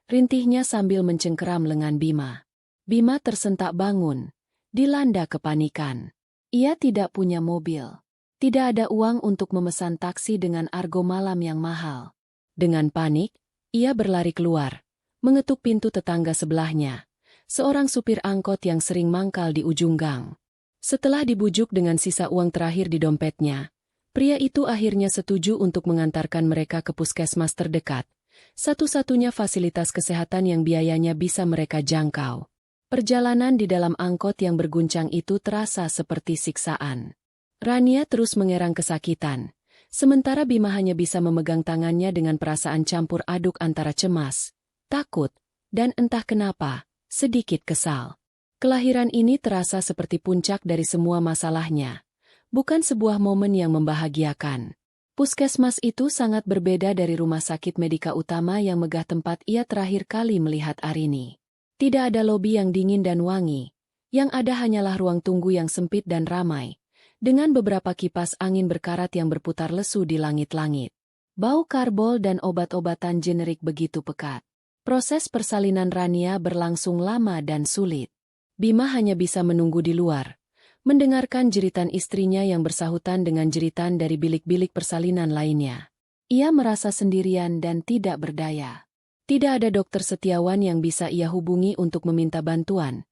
rintihnya sambil mencengkeram lengan Bima. Bima tersentak bangun, dilanda kepanikan. Ia tidak punya mobil. Tidak ada uang untuk memesan taksi dengan argo malam yang mahal. Dengan panik, ia berlari keluar, mengetuk pintu tetangga sebelahnya, seorang supir angkot yang sering mangkal di ujung gang. Setelah dibujuk dengan sisa uang terakhir di dompetnya, pria itu akhirnya setuju untuk mengantarkan mereka ke puskesmas terdekat, satu-satunya fasilitas kesehatan yang biayanya bisa mereka jangkau. Perjalanan di dalam angkot yang berguncang itu terasa seperti siksaan. Rania terus mengerang kesakitan, sementara Bima hanya bisa memegang tangannya dengan perasaan campur aduk antara cemas, takut, dan entah kenapa, sedikit kesal. Kelahiran ini terasa seperti puncak dari semua masalahnya, bukan sebuah momen yang membahagiakan. Puskesmas itu sangat berbeda dari rumah sakit Medika Utama yang megah tempat ia terakhir kali melihat Arini. Tidak ada lobi yang dingin dan wangi, yang ada hanyalah ruang tunggu yang sempit dan ramai, dengan beberapa kipas angin berkarat yang berputar lesu di langit-langit. Bau karbol dan obat-obatan generik begitu pekat. Proses persalinan Rania berlangsung lama dan sulit. Bima hanya bisa menunggu di luar, mendengarkan jeritan istrinya yang bersahutan dengan jeritan dari bilik-bilik persalinan lainnya. Ia merasa sendirian dan tidak berdaya. Tidak ada dokter setiawan yang bisa ia hubungi untuk meminta bantuan.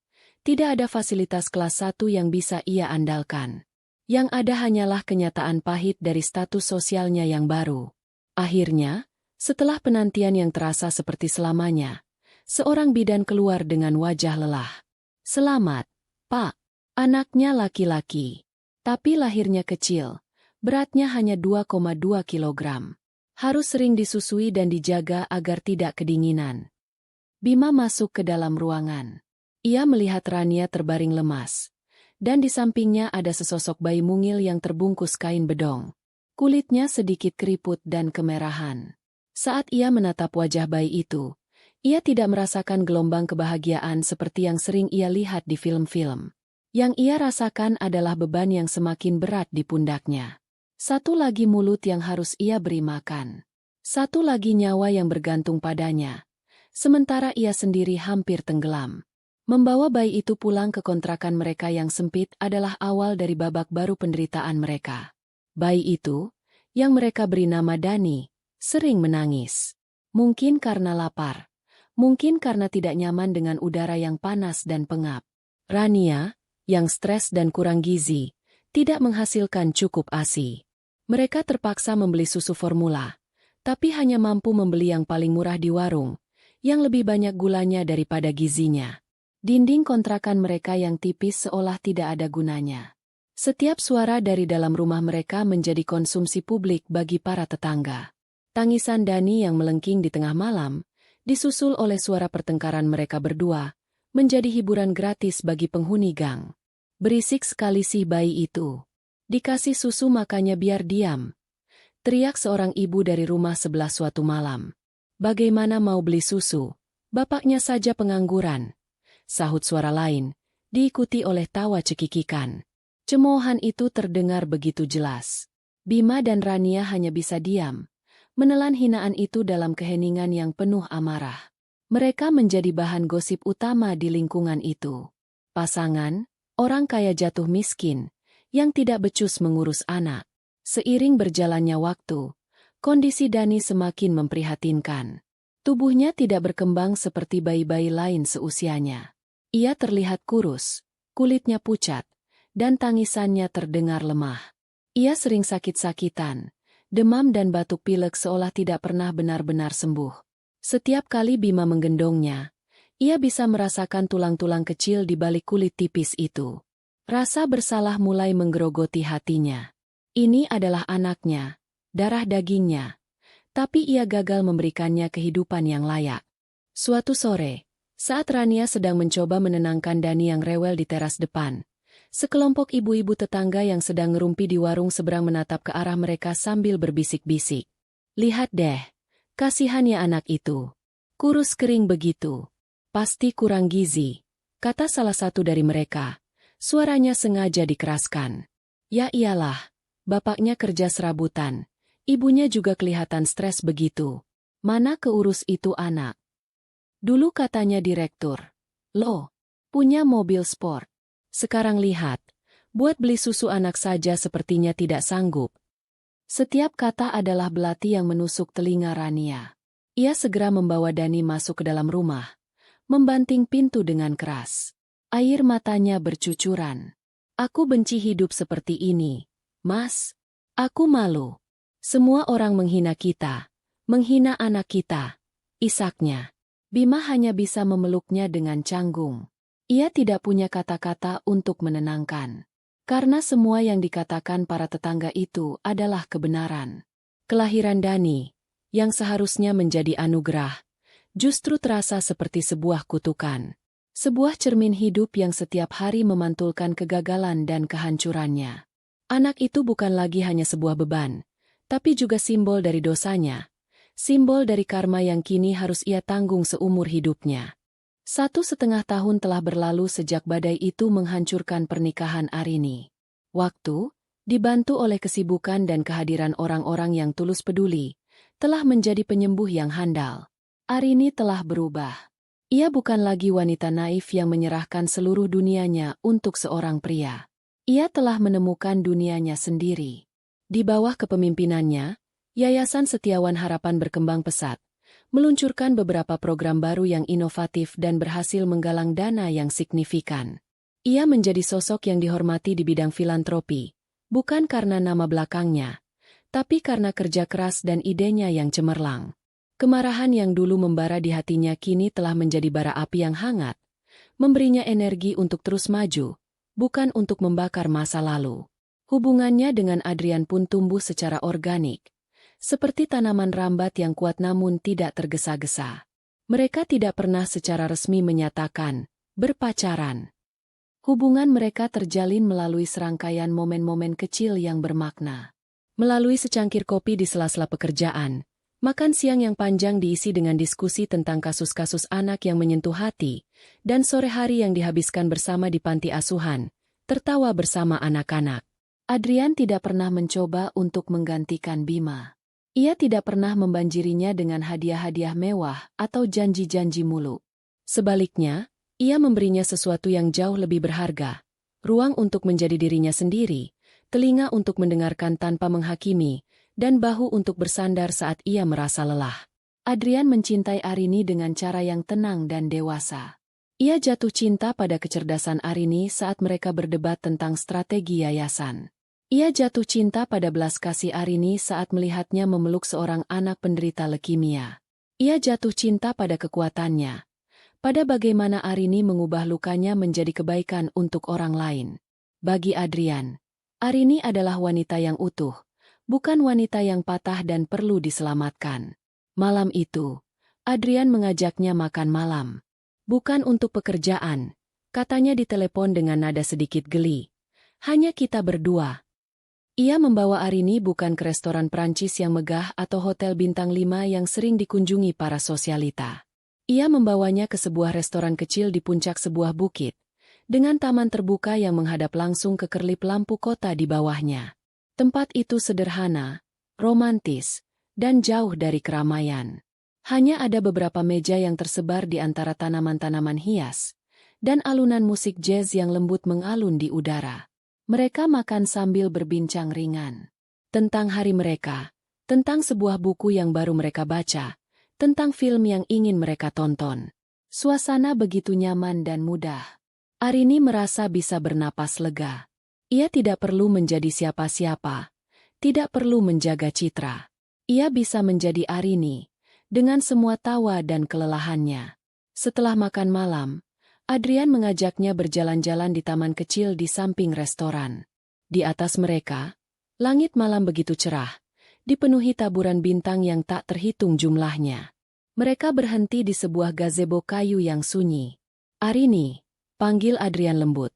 Tidak ada fasilitas kelas 1 yang bisa ia andalkan. Yang ada hanyalah kenyataan pahit dari status sosialnya yang baru. Akhirnya, setelah penantian yang terasa seperti selamanya, seorang bidan keluar dengan wajah lelah. "Selamat, Pak. Anaknya laki-laki. Tapi lahirnya kecil. Beratnya hanya 2,2 kilogram. Harus sering disusui dan dijaga agar tidak kedinginan." Bima masuk ke dalam ruangan. Ia melihat Rania terbaring lemas. Dan di sampingnya ada sesosok bayi mungil yang terbungkus kain bedong. Kulitnya sedikit keriput dan kemerahan. Saat ia menatap wajah bayi itu, ia tidak merasakan gelombang kebahagiaan seperti yang sering ia lihat di film-film. Yang ia rasakan adalah beban yang semakin berat di pundaknya. Satu lagi mulut yang harus ia beri makan. Satu lagi nyawa yang bergantung padanya. Sementara ia sendiri hampir tenggelam. Membawa bayi itu pulang ke kontrakan mereka yang sempit adalah awal dari babak baru penderitaan mereka. Bayi itu, yang mereka beri nama Dani, sering menangis. Mungkin karena lapar. Mungkin karena tidak nyaman dengan udara yang panas dan pengap. Rania, yang stres dan kurang gizi, tidak menghasilkan cukup ASI. Mereka terpaksa membeli susu formula, tapi hanya mampu membeli yang paling murah di warung, yang lebih banyak gulanya daripada gizinya. Dinding kontrakan mereka yang tipis seolah tidak ada gunanya. Setiap suara dari dalam rumah mereka menjadi konsumsi publik bagi para tetangga. Tangisan Dani yang melengking di tengah malam, disusul oleh suara pertengkaran mereka berdua, menjadi hiburan gratis bagi penghuni gang. Berisik sekali si bayi itu. Dikasih susu makanya biar diam. Teriak seorang ibu dari rumah sebelah suatu malam. "Bagaimana mau beli susu? Bapaknya saja pengangguran," sahut suara lain, diikuti oleh tawa cekikikan. Cemoohan itu terdengar begitu jelas. Bima dan Rania hanya bisa diam, menelan hinaan itu dalam keheningan yang penuh amarah. Mereka menjadi bahan gosip utama di lingkungan itu. Pasangan, orang kaya jatuh miskin, yang tidak becus mengurus anak. Seiring berjalannya waktu, kondisi Dani semakin memprihatinkan. Tubuhnya tidak berkembang seperti bayi-bayi lain seusianya. Ia terlihat kurus, kulitnya pucat, dan tangisannya terdengar lemah. Ia sering sakit-sakitan, Demam dan batuk pilek seolah tidak pernah benar-benar sembuh. Setiap kali Bima menggendongnya, ia bisa merasakan tulang-tulang kecil di balik kulit tipis itu. Rasa bersalah mulai menggerogoti hatinya. Ini adalah anaknya, darah dagingnya, tapi ia gagal memberikannya kehidupan yang layak. Suatu sore, saat Rania sedang mencoba menenangkan Dani yang rewel di teras depan, sekelompok ibu-ibu tetangga yang sedang ngerumpi di warung seberang menatap ke arah mereka sambil berbisik-bisik. "Lihat deh, kasihan ya anak itu. Kurus kering begitu. Pasti kurang gizi," kata salah satu dari mereka. Suaranya sengaja dikeraskan. "Ya iyalah, bapaknya kerja serabutan. Ibunya juga kelihatan stres begitu. Mana keurus itu anak. Dulu katanya direktur. Loh, punya mobil sport. Sekarang lihat, buat beli susu anak saja sepertinya tidak sanggup." Setiap kata adalah belati yang menusuk telinga Rania. Ia segera membawa Dani masuk ke dalam rumah, membanting pintu dengan keras. Air matanya bercucuran. "Aku benci hidup seperti ini, Mas. Aku malu. Semua orang menghina kita, menghina anak kita," isaknya. Bima hanya bisa memeluknya dengan canggung. Ia tidak punya kata-kata untuk menenangkan. Karena semua yang dikatakan para tetangga itu adalah kebenaran. Kelahiran Dani, yang seharusnya menjadi anugerah, justru terasa seperti sebuah kutukan. Sebuah cermin hidup yang setiap hari memantulkan kegagalan dan kehancurannya. Anak itu bukan lagi hanya sebuah beban, tapi juga simbol dari dosanya. Simbol dari karma yang kini harus ia tanggung seumur hidupnya. 1,5 tahun telah berlalu sejak badai itu menghancurkan pernikahan Arini. Waktu, dibantu oleh kesibukan dan kehadiran orang-orang yang tulus peduli, telah menjadi penyembuh yang handal. Arini telah berubah. Ia bukan lagi wanita naif yang menyerahkan seluruh dunianya untuk seorang pria. Ia telah menemukan dunianya sendiri. Di bawah kepemimpinannya, Yayasan Setiawan Harapan berkembang pesat, meluncurkan beberapa program baru yang inovatif dan berhasil menggalang dana yang signifikan. Ia menjadi sosok yang dihormati di bidang filantropi, bukan karena nama belakangnya, tapi karena kerja keras dan idenya yang cemerlang. Kemarahan yang dulu membara di hatinya kini telah menjadi bara api yang hangat, memberinya energi untuk terus maju, bukan untuk membakar masa lalu. Hubungannya dengan Adrian pun tumbuh secara organik, seperti tanaman rambat yang kuat namun tidak tergesa-gesa. Mereka tidak pernah secara resmi menyatakan berpacaran. Hubungan mereka terjalin melalui serangkaian momen-momen kecil yang bermakna. Melalui secangkir kopi di sela-sela pekerjaan, makan siang yang panjang diisi dengan diskusi tentang kasus-kasus anak yang menyentuh hati, dan sore hari yang dihabiskan bersama di panti asuhan, tertawa bersama anak-anak. Adrian tidak pernah mencoba untuk menggantikan Bima. Ia tidak pernah membanjirinya dengan hadiah-hadiah mewah atau janji-janji muluk. Sebaliknya, ia memberinya sesuatu yang jauh lebih berharga, ruang untuk menjadi dirinya sendiri, telinga untuk mendengarkan tanpa menghakimi, dan bahu untuk bersandar saat ia merasa lelah. Adrian mencintai Arini dengan cara yang tenang dan dewasa. Ia jatuh cinta pada kecerdasan Arini saat mereka berdebat tentang strategi yayasan. Ia jatuh cinta pada belas kasih Arini saat melihatnya memeluk seorang anak penderita leukemia. Ia jatuh cinta pada kekuatannya, pada bagaimana Arini mengubah lukanya menjadi kebaikan untuk orang lain. Bagi Adrian, Arini adalah wanita yang utuh, bukan wanita yang patah dan perlu diselamatkan. Malam itu, Adrian mengajaknya makan malam. "Bukan untuk pekerjaan," katanya di telepon dengan nada sedikit geli. "Hanya kita berdua." Ia membawa Arini bukan ke restoran Prancis yang megah atau hotel bintang 5 yang sering dikunjungi para sosialita. Ia membawanya ke sebuah restoran kecil di puncak sebuah bukit, dengan taman terbuka yang menghadap langsung ke kerlip lampu kota di bawahnya. Tempat itu sederhana, romantis, dan jauh dari keramaian. Hanya ada beberapa meja yang tersebar di antara tanaman-tanaman hias, dan alunan musik jazz yang lembut mengalun di udara. Mereka makan sambil berbincang ringan. Tentang hari mereka, tentang sebuah buku yang baru mereka baca, tentang film yang ingin mereka tonton. Suasana begitu nyaman dan mudah. Arini merasa bisa bernapas lega. Ia tidak perlu menjadi siapa-siapa. Tidak perlu menjaga citra. Ia bisa menjadi Arini, dengan semua tawa dan kelelahannya. Setelah makan malam, Adrian mengajaknya berjalan-jalan di taman kecil di samping restoran. Di atas mereka, langit malam begitu cerah, dipenuhi taburan bintang yang tak terhitung jumlahnya. Mereka berhenti di sebuah gazebo kayu yang sunyi. "Arini," panggil Adrian lembut.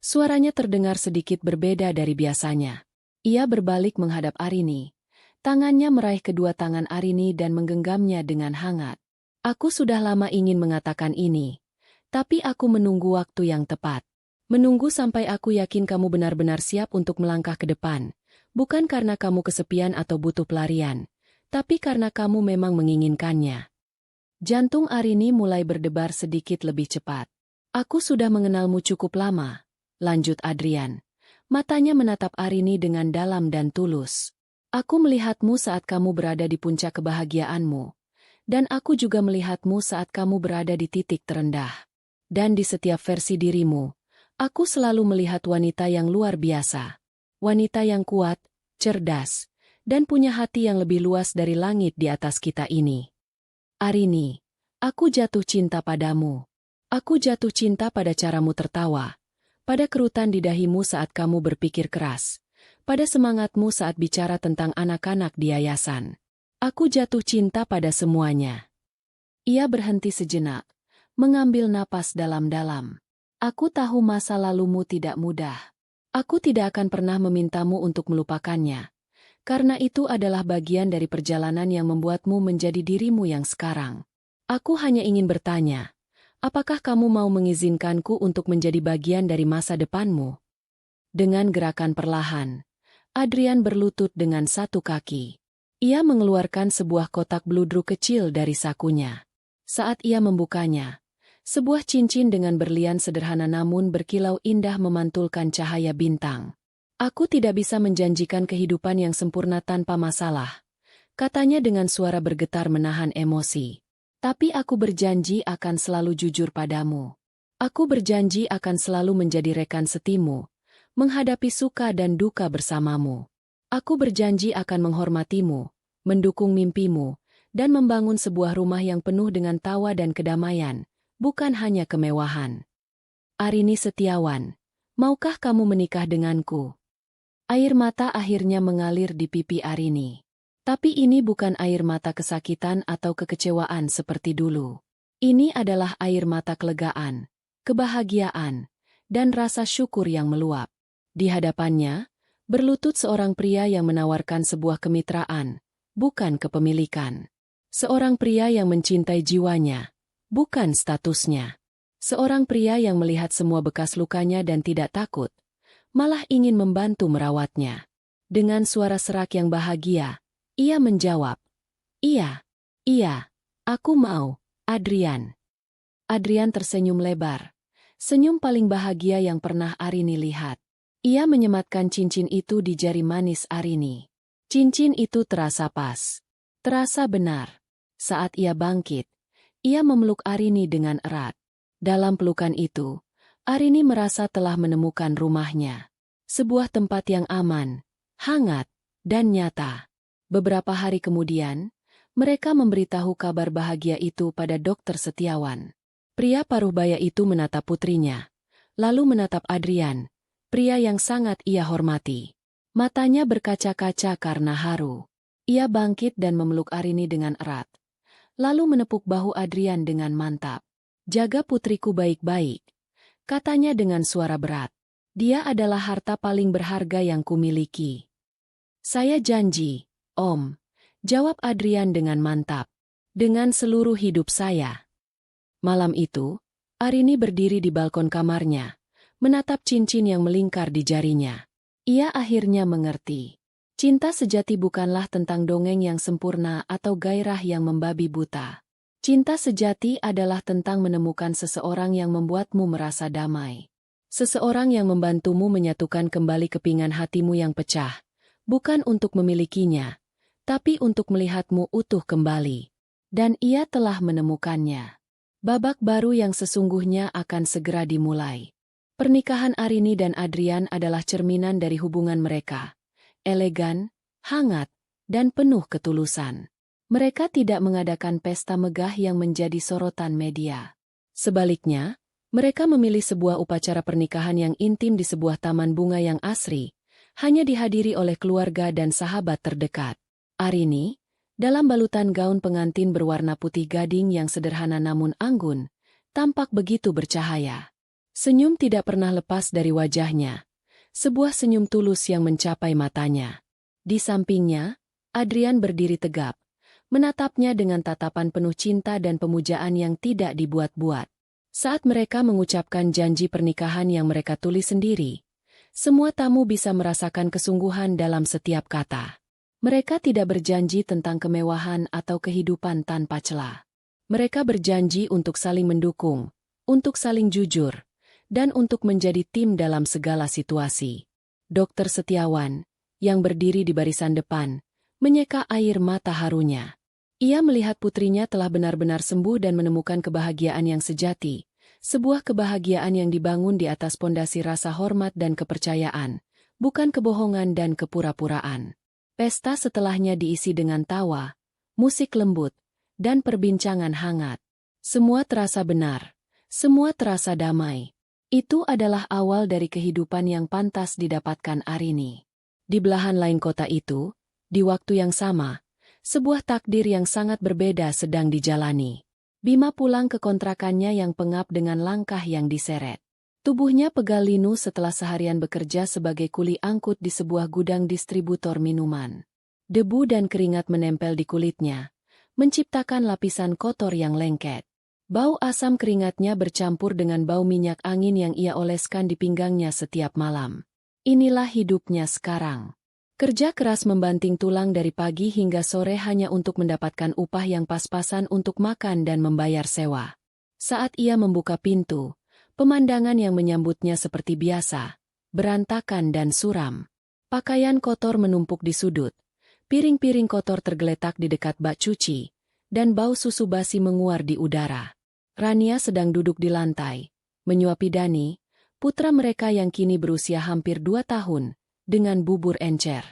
Suaranya terdengar sedikit berbeda dari biasanya. Ia berbalik menghadap Arini. Tangannya meraih kedua tangan Arini dan menggenggamnya dengan hangat. "Aku sudah lama ingin mengatakan ini, tapi aku menunggu waktu yang tepat. Menunggu sampai aku yakin kamu benar-benar siap untuk melangkah ke depan. Bukan karena kamu kesepian atau butuh pelarian, tapi karena kamu memang menginginkannya." Jantung Arini mulai berdebar sedikit lebih cepat. "Aku sudah mengenalmu cukup lama," lanjut Adrian. Matanya menatap Arini dengan dalam dan tulus. "Aku melihatmu saat kamu berada di puncak kebahagiaanmu. Dan aku juga melihatmu saat kamu berada di titik terendah. Dan di setiap versi dirimu, aku selalu melihat wanita yang luar biasa. Wanita yang kuat, cerdas, dan punya hati yang lebih luas dari langit di atas kita ini. Arini, aku jatuh cinta padamu. Aku jatuh cinta pada caramu tertawa, pada kerutan di dahimu saat kamu berpikir keras, pada semangatmu saat bicara tentang anak-anak di yayasan. Aku jatuh cinta pada semuanya." Ia berhenti sejenak, mengambil napas dalam-dalam. "Aku tahu masa lalumu tidak mudah. Aku tidak akan pernah memintamu untuk melupakannya, karena itu adalah bagian dari perjalanan yang membuatmu menjadi dirimu yang sekarang. Aku hanya ingin bertanya, apakah kamu mau mengizinkanku untuk menjadi bagian dari masa depanmu?" Dengan gerakan perlahan, Adrian berlutut dengan satu kaki. Ia mengeluarkan sebuah kotak bludru kecil dari sakunya. Saat ia membukanya, sebuah cincin dengan berlian sederhana namun berkilau indah memantulkan cahaya bintang. "Aku tidak bisa menjanjikan kehidupan yang sempurna tanpa masalah," katanya dengan suara bergetar menahan emosi. "Tapi aku berjanji akan selalu jujur padamu. Aku berjanji akan selalu menjadi rekan setimu, menghadapi suka dan duka bersamamu. Aku berjanji akan menghormatimu, mendukung mimpimu, dan membangun sebuah rumah yang penuh dengan tawa dan kedamaian, bukan hanya kemewahan. Arini Setiawan, maukah kamu menikah denganku?" Air mata akhirnya mengalir di pipi Arini. Tapi ini bukan air mata kesakitan atau kekecewaan seperti dulu. Ini adalah air mata kelegaan, kebahagiaan, dan rasa syukur yang meluap. Di hadapannya, berlutut seorang pria yang menawarkan sebuah kemitraan, bukan kepemilikan. Seorang pria yang mencintai jiwanya, bukan statusnya. Seorang pria yang melihat semua bekas lukanya dan tidak takut, malah ingin membantu merawatnya. Dengan suara serak yang bahagia, ia menjawab, "Iya, iya, aku mau, Adrian." Adrian tersenyum lebar, senyum paling bahagia yang pernah Arini lihat. Ia menyematkan cincin itu di jari manis Arini. Cincin itu terasa pas, terasa benar. Saat ia bangkit, ia memeluk Arini dengan erat. Dalam pelukan itu, Arini merasa telah menemukan rumahnya. Sebuah tempat yang aman, hangat, dan nyata. Beberapa hari kemudian, mereka memberitahu kabar bahagia itu pada Dokter Setiawan. Pria paruhbaya itu menatap putrinya, lalu menatap Adrian, pria yang sangat ia hormati. Matanya berkaca-kaca karena haru. Ia bangkit dan memeluk Arini dengan erat, lalu menepuk bahu Adrian dengan mantap. "Jaga putriku baik-baik," katanya dengan suara berat. "Dia adalah harta paling berharga yang kumiliki." "Saya janji, Om," jawab Adrian dengan mantap. "Dengan seluruh hidup saya." Malam itu, Arini berdiri di balkon kamarnya, menatap cincin yang melingkar di jarinya. Ia akhirnya mengerti. Cinta sejati bukanlah tentang dongeng yang sempurna atau gairah yang membabi buta. Cinta sejati adalah tentang menemukan seseorang yang membuatmu merasa damai. Seseorang yang membantumu menyatukan kembali kepingan hatimu yang pecah, bukan untuk memilikinya, tapi untuk melihatmu utuh kembali. Dan ia telah menemukannya. Babak baru yang sesungguhnya akan segera dimulai. Pernikahan Arini dan Adrian adalah cerminan dari hubungan mereka. Elegan, hangat, dan penuh ketulusan. Mereka tidak mengadakan pesta megah yang menjadi sorotan media. Sebaliknya, mereka memilih sebuah upacara pernikahan yang intim di sebuah taman bunga yang asri, hanya dihadiri oleh keluarga dan sahabat terdekat. Arini, dalam balutan gaun pengantin berwarna putih gading yang sederhana namun anggun, tampak begitu bercahaya. Senyum tidak pernah lepas dari wajahnya, sebuah senyum tulus yang mencapai matanya. Di sampingnya, Adrian berdiri tegap, menatapnya dengan tatapan penuh cinta dan pemujaan yang tidak dibuat-buat. Saat mereka mengucapkan janji pernikahan yang mereka tulis sendiri, semua tamu bisa merasakan kesungguhan dalam setiap kata. Mereka tidak berjanji tentang kemewahan atau kehidupan tanpa celah. Mereka berjanji untuk saling mendukung, untuk saling jujur, dan untuk menjadi tim dalam segala situasi. Dokter Setiawan, yang berdiri di barisan depan, menyeka air mata harunya. Ia melihat putrinya telah benar-benar sembuh dan menemukan kebahagiaan yang sejati, sebuah kebahagiaan yang dibangun di atas pondasi rasa hormat dan kepercayaan, bukan kebohongan dan kepura-puraan. Pesta setelahnya diisi dengan tawa, musik lembut, dan perbincangan hangat. Semua terasa benar, semua terasa damai. Itu adalah awal dari kehidupan yang pantas didapatkan Arini. Di belahan lain kota itu, di waktu yang sama, sebuah takdir yang sangat berbeda sedang dijalani. Bima pulang ke kontrakannya yang pengap dengan langkah yang diseret. Tubuhnya pegal linu setelah seharian bekerja sebagai kuli angkut di sebuah gudang distributor minuman. Debu dan keringat menempel di kulitnya, menciptakan lapisan kotor yang lengket. Bau asam keringatnya bercampur dengan bau minyak angin yang ia oleskan di pinggangnya setiap malam. Inilah hidupnya sekarang. Kerja keras membanting tulang dari pagi hingga sore hanya untuk mendapatkan upah yang pas-pasan untuk makan dan membayar sewa. Saat ia membuka pintu, pemandangan yang menyambutnya seperti biasa, berantakan dan suram. Pakaian kotor menumpuk di sudut, piring-piring kotor tergeletak di dekat bak cuci, dan bau susu basi menguar di udara. Rania sedang duduk di lantai, menyuapi Dani, putra mereka yang kini berusia hampir 2 tahun, dengan bubur encer.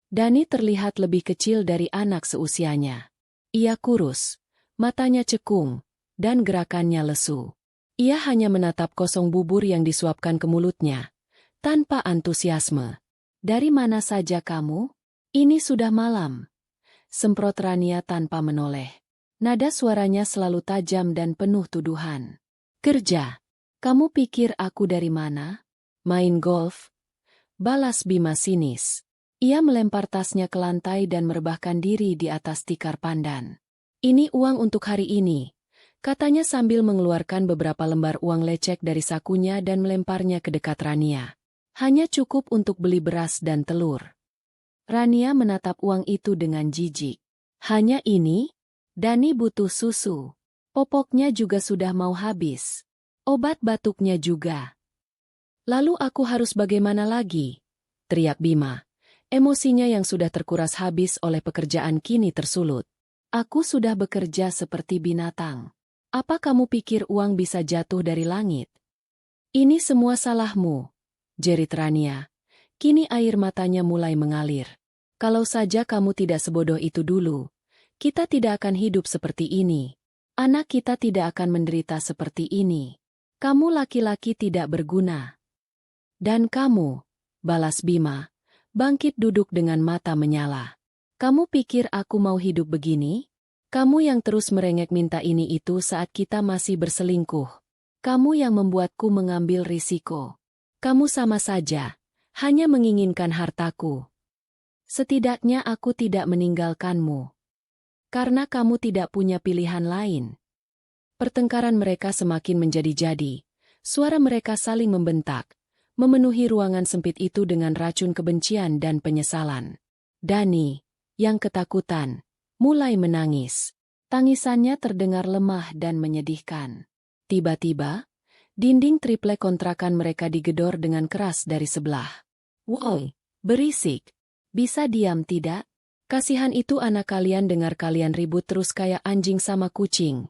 Dani terlihat lebih kecil dari anak seusianya. Ia kurus, matanya cekung, dan gerakannya lesu. Ia hanya menatap kosong bubur yang disuapkan ke mulutnya, tanpa antusiasme. "Dari mana saja kamu? Ini sudah malam," semprot Rania tanpa menoleh. Nada suaranya selalu tajam dan penuh tuduhan. "Kerja. Kamu pikir aku dari mana? Main golf?" balas Bima sinis. Ia melempar tasnya ke lantai dan merebahkan diri di atas tikar pandan. "Ini uang untuk hari ini," katanya sambil mengeluarkan beberapa lembar uang lecek dari sakunya dan melemparnya ke dekat Rania. "Hanya cukup untuk beli beras dan telur." Rania menatap uang itu dengan jijik. "Hanya ini? Dani butuh susu. Popoknya juga sudah mau habis. Obat batuknya juga. Lalu aku harus bagaimana lagi?" teriak Bima. Emosinya yang sudah terkuras habis oleh pekerjaan kini tersulut. "Aku sudah bekerja seperti binatang. Apa kamu pikir uang bisa jatuh dari langit?" "Ini semua salahmu," jerit Rania. Kini air matanya mulai mengalir. "Kalau saja kamu tidak sebodoh itu dulu, kita tidak akan hidup seperti ini. Anak kita tidak akan menderita seperti ini. Kamu laki-laki tidak berguna." "Dan kamu," balas Bima, bangkit duduk dengan mata menyala. "Kamu pikir aku mau hidup begini? Kamu yang terus merengek minta ini itu saat kita masih berselingkuh. Kamu yang membuatku mengambil risiko. Kamu sama saja, hanya menginginkan hartaku. Setidaknya aku tidak meninggalkanmu. Karena kamu tidak punya pilihan lain." Pertengkaran mereka semakin menjadi-jadi. Suara mereka saling membentak, memenuhi ruangan sempit itu dengan racun kebencian dan penyesalan. Dani, yang ketakutan, mulai menangis. Tangisannya terdengar lemah dan menyedihkan. Tiba-tiba, dinding triplek kontrakan mereka digedor dengan keras dari sebelah. "Woi, berisik. Bisa diam tidak? Kasihan itu anak kalian dengar kalian ribut terus kayak anjing sama kucing,"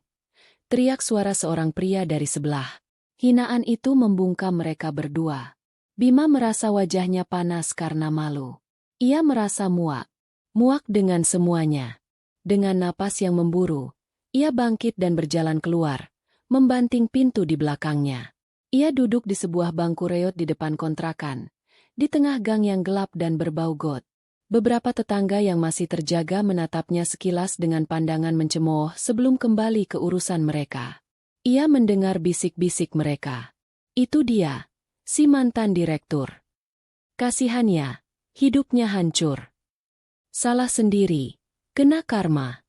teriak suara seorang pria dari sebelah. Hinaan itu membungkam mereka berdua. Bima merasa wajahnya panas karena malu. Ia merasa muak. Muak dengan semuanya. Dengan napas yang memburu, ia bangkit dan berjalan keluar, membanting pintu di belakangnya. Ia duduk di sebuah bangku reot di depan kontrakan, di tengah gang yang gelap dan berbau got. Beberapa tetangga yang masih terjaga menatapnya sekilas dengan pandangan mencemooh sebelum kembali ke urusan mereka. Ia mendengar bisik-bisik mereka. Itu dia, si mantan direktur. Kasihannya, hidupnya hancur. Salah sendiri, kena karma.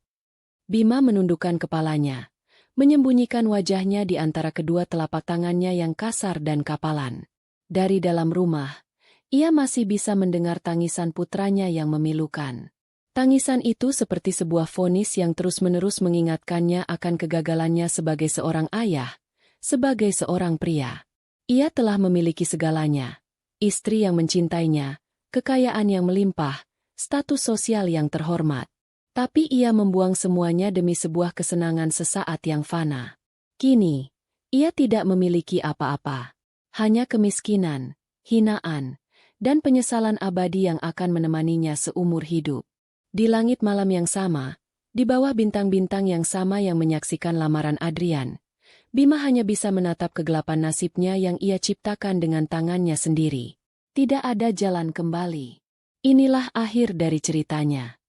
Bima menundukkan kepalanya, menyembunyikan wajahnya di antara kedua telapak tangannya yang kasar dan kapalan. Dari dalam rumah, ia masih bisa mendengar tangisan putranya yang memilukan. Tangisan itu seperti sebuah vonis yang terus-menerus mengingatkannya akan kegagalannya sebagai seorang ayah, sebagai seorang pria. Ia telah memiliki segalanya, istri yang mencintainya, kekayaan yang melimpah, status sosial yang terhormat. Tapi ia membuang semuanya demi sebuah kesenangan sesaat yang fana. Kini, ia tidak memiliki apa-apa. Hanya kemiskinan, hinaan, dan penyesalan abadi yang akan menemaninya seumur hidup. Di langit malam yang sama, di bawah bintang-bintang yang sama yang menyaksikan lamaran Adrian, Bima hanya bisa menatap kegelapan nasibnya yang ia ciptakan dengan tangannya sendiri. Tidak ada jalan kembali. Inilah akhir dari ceritanya.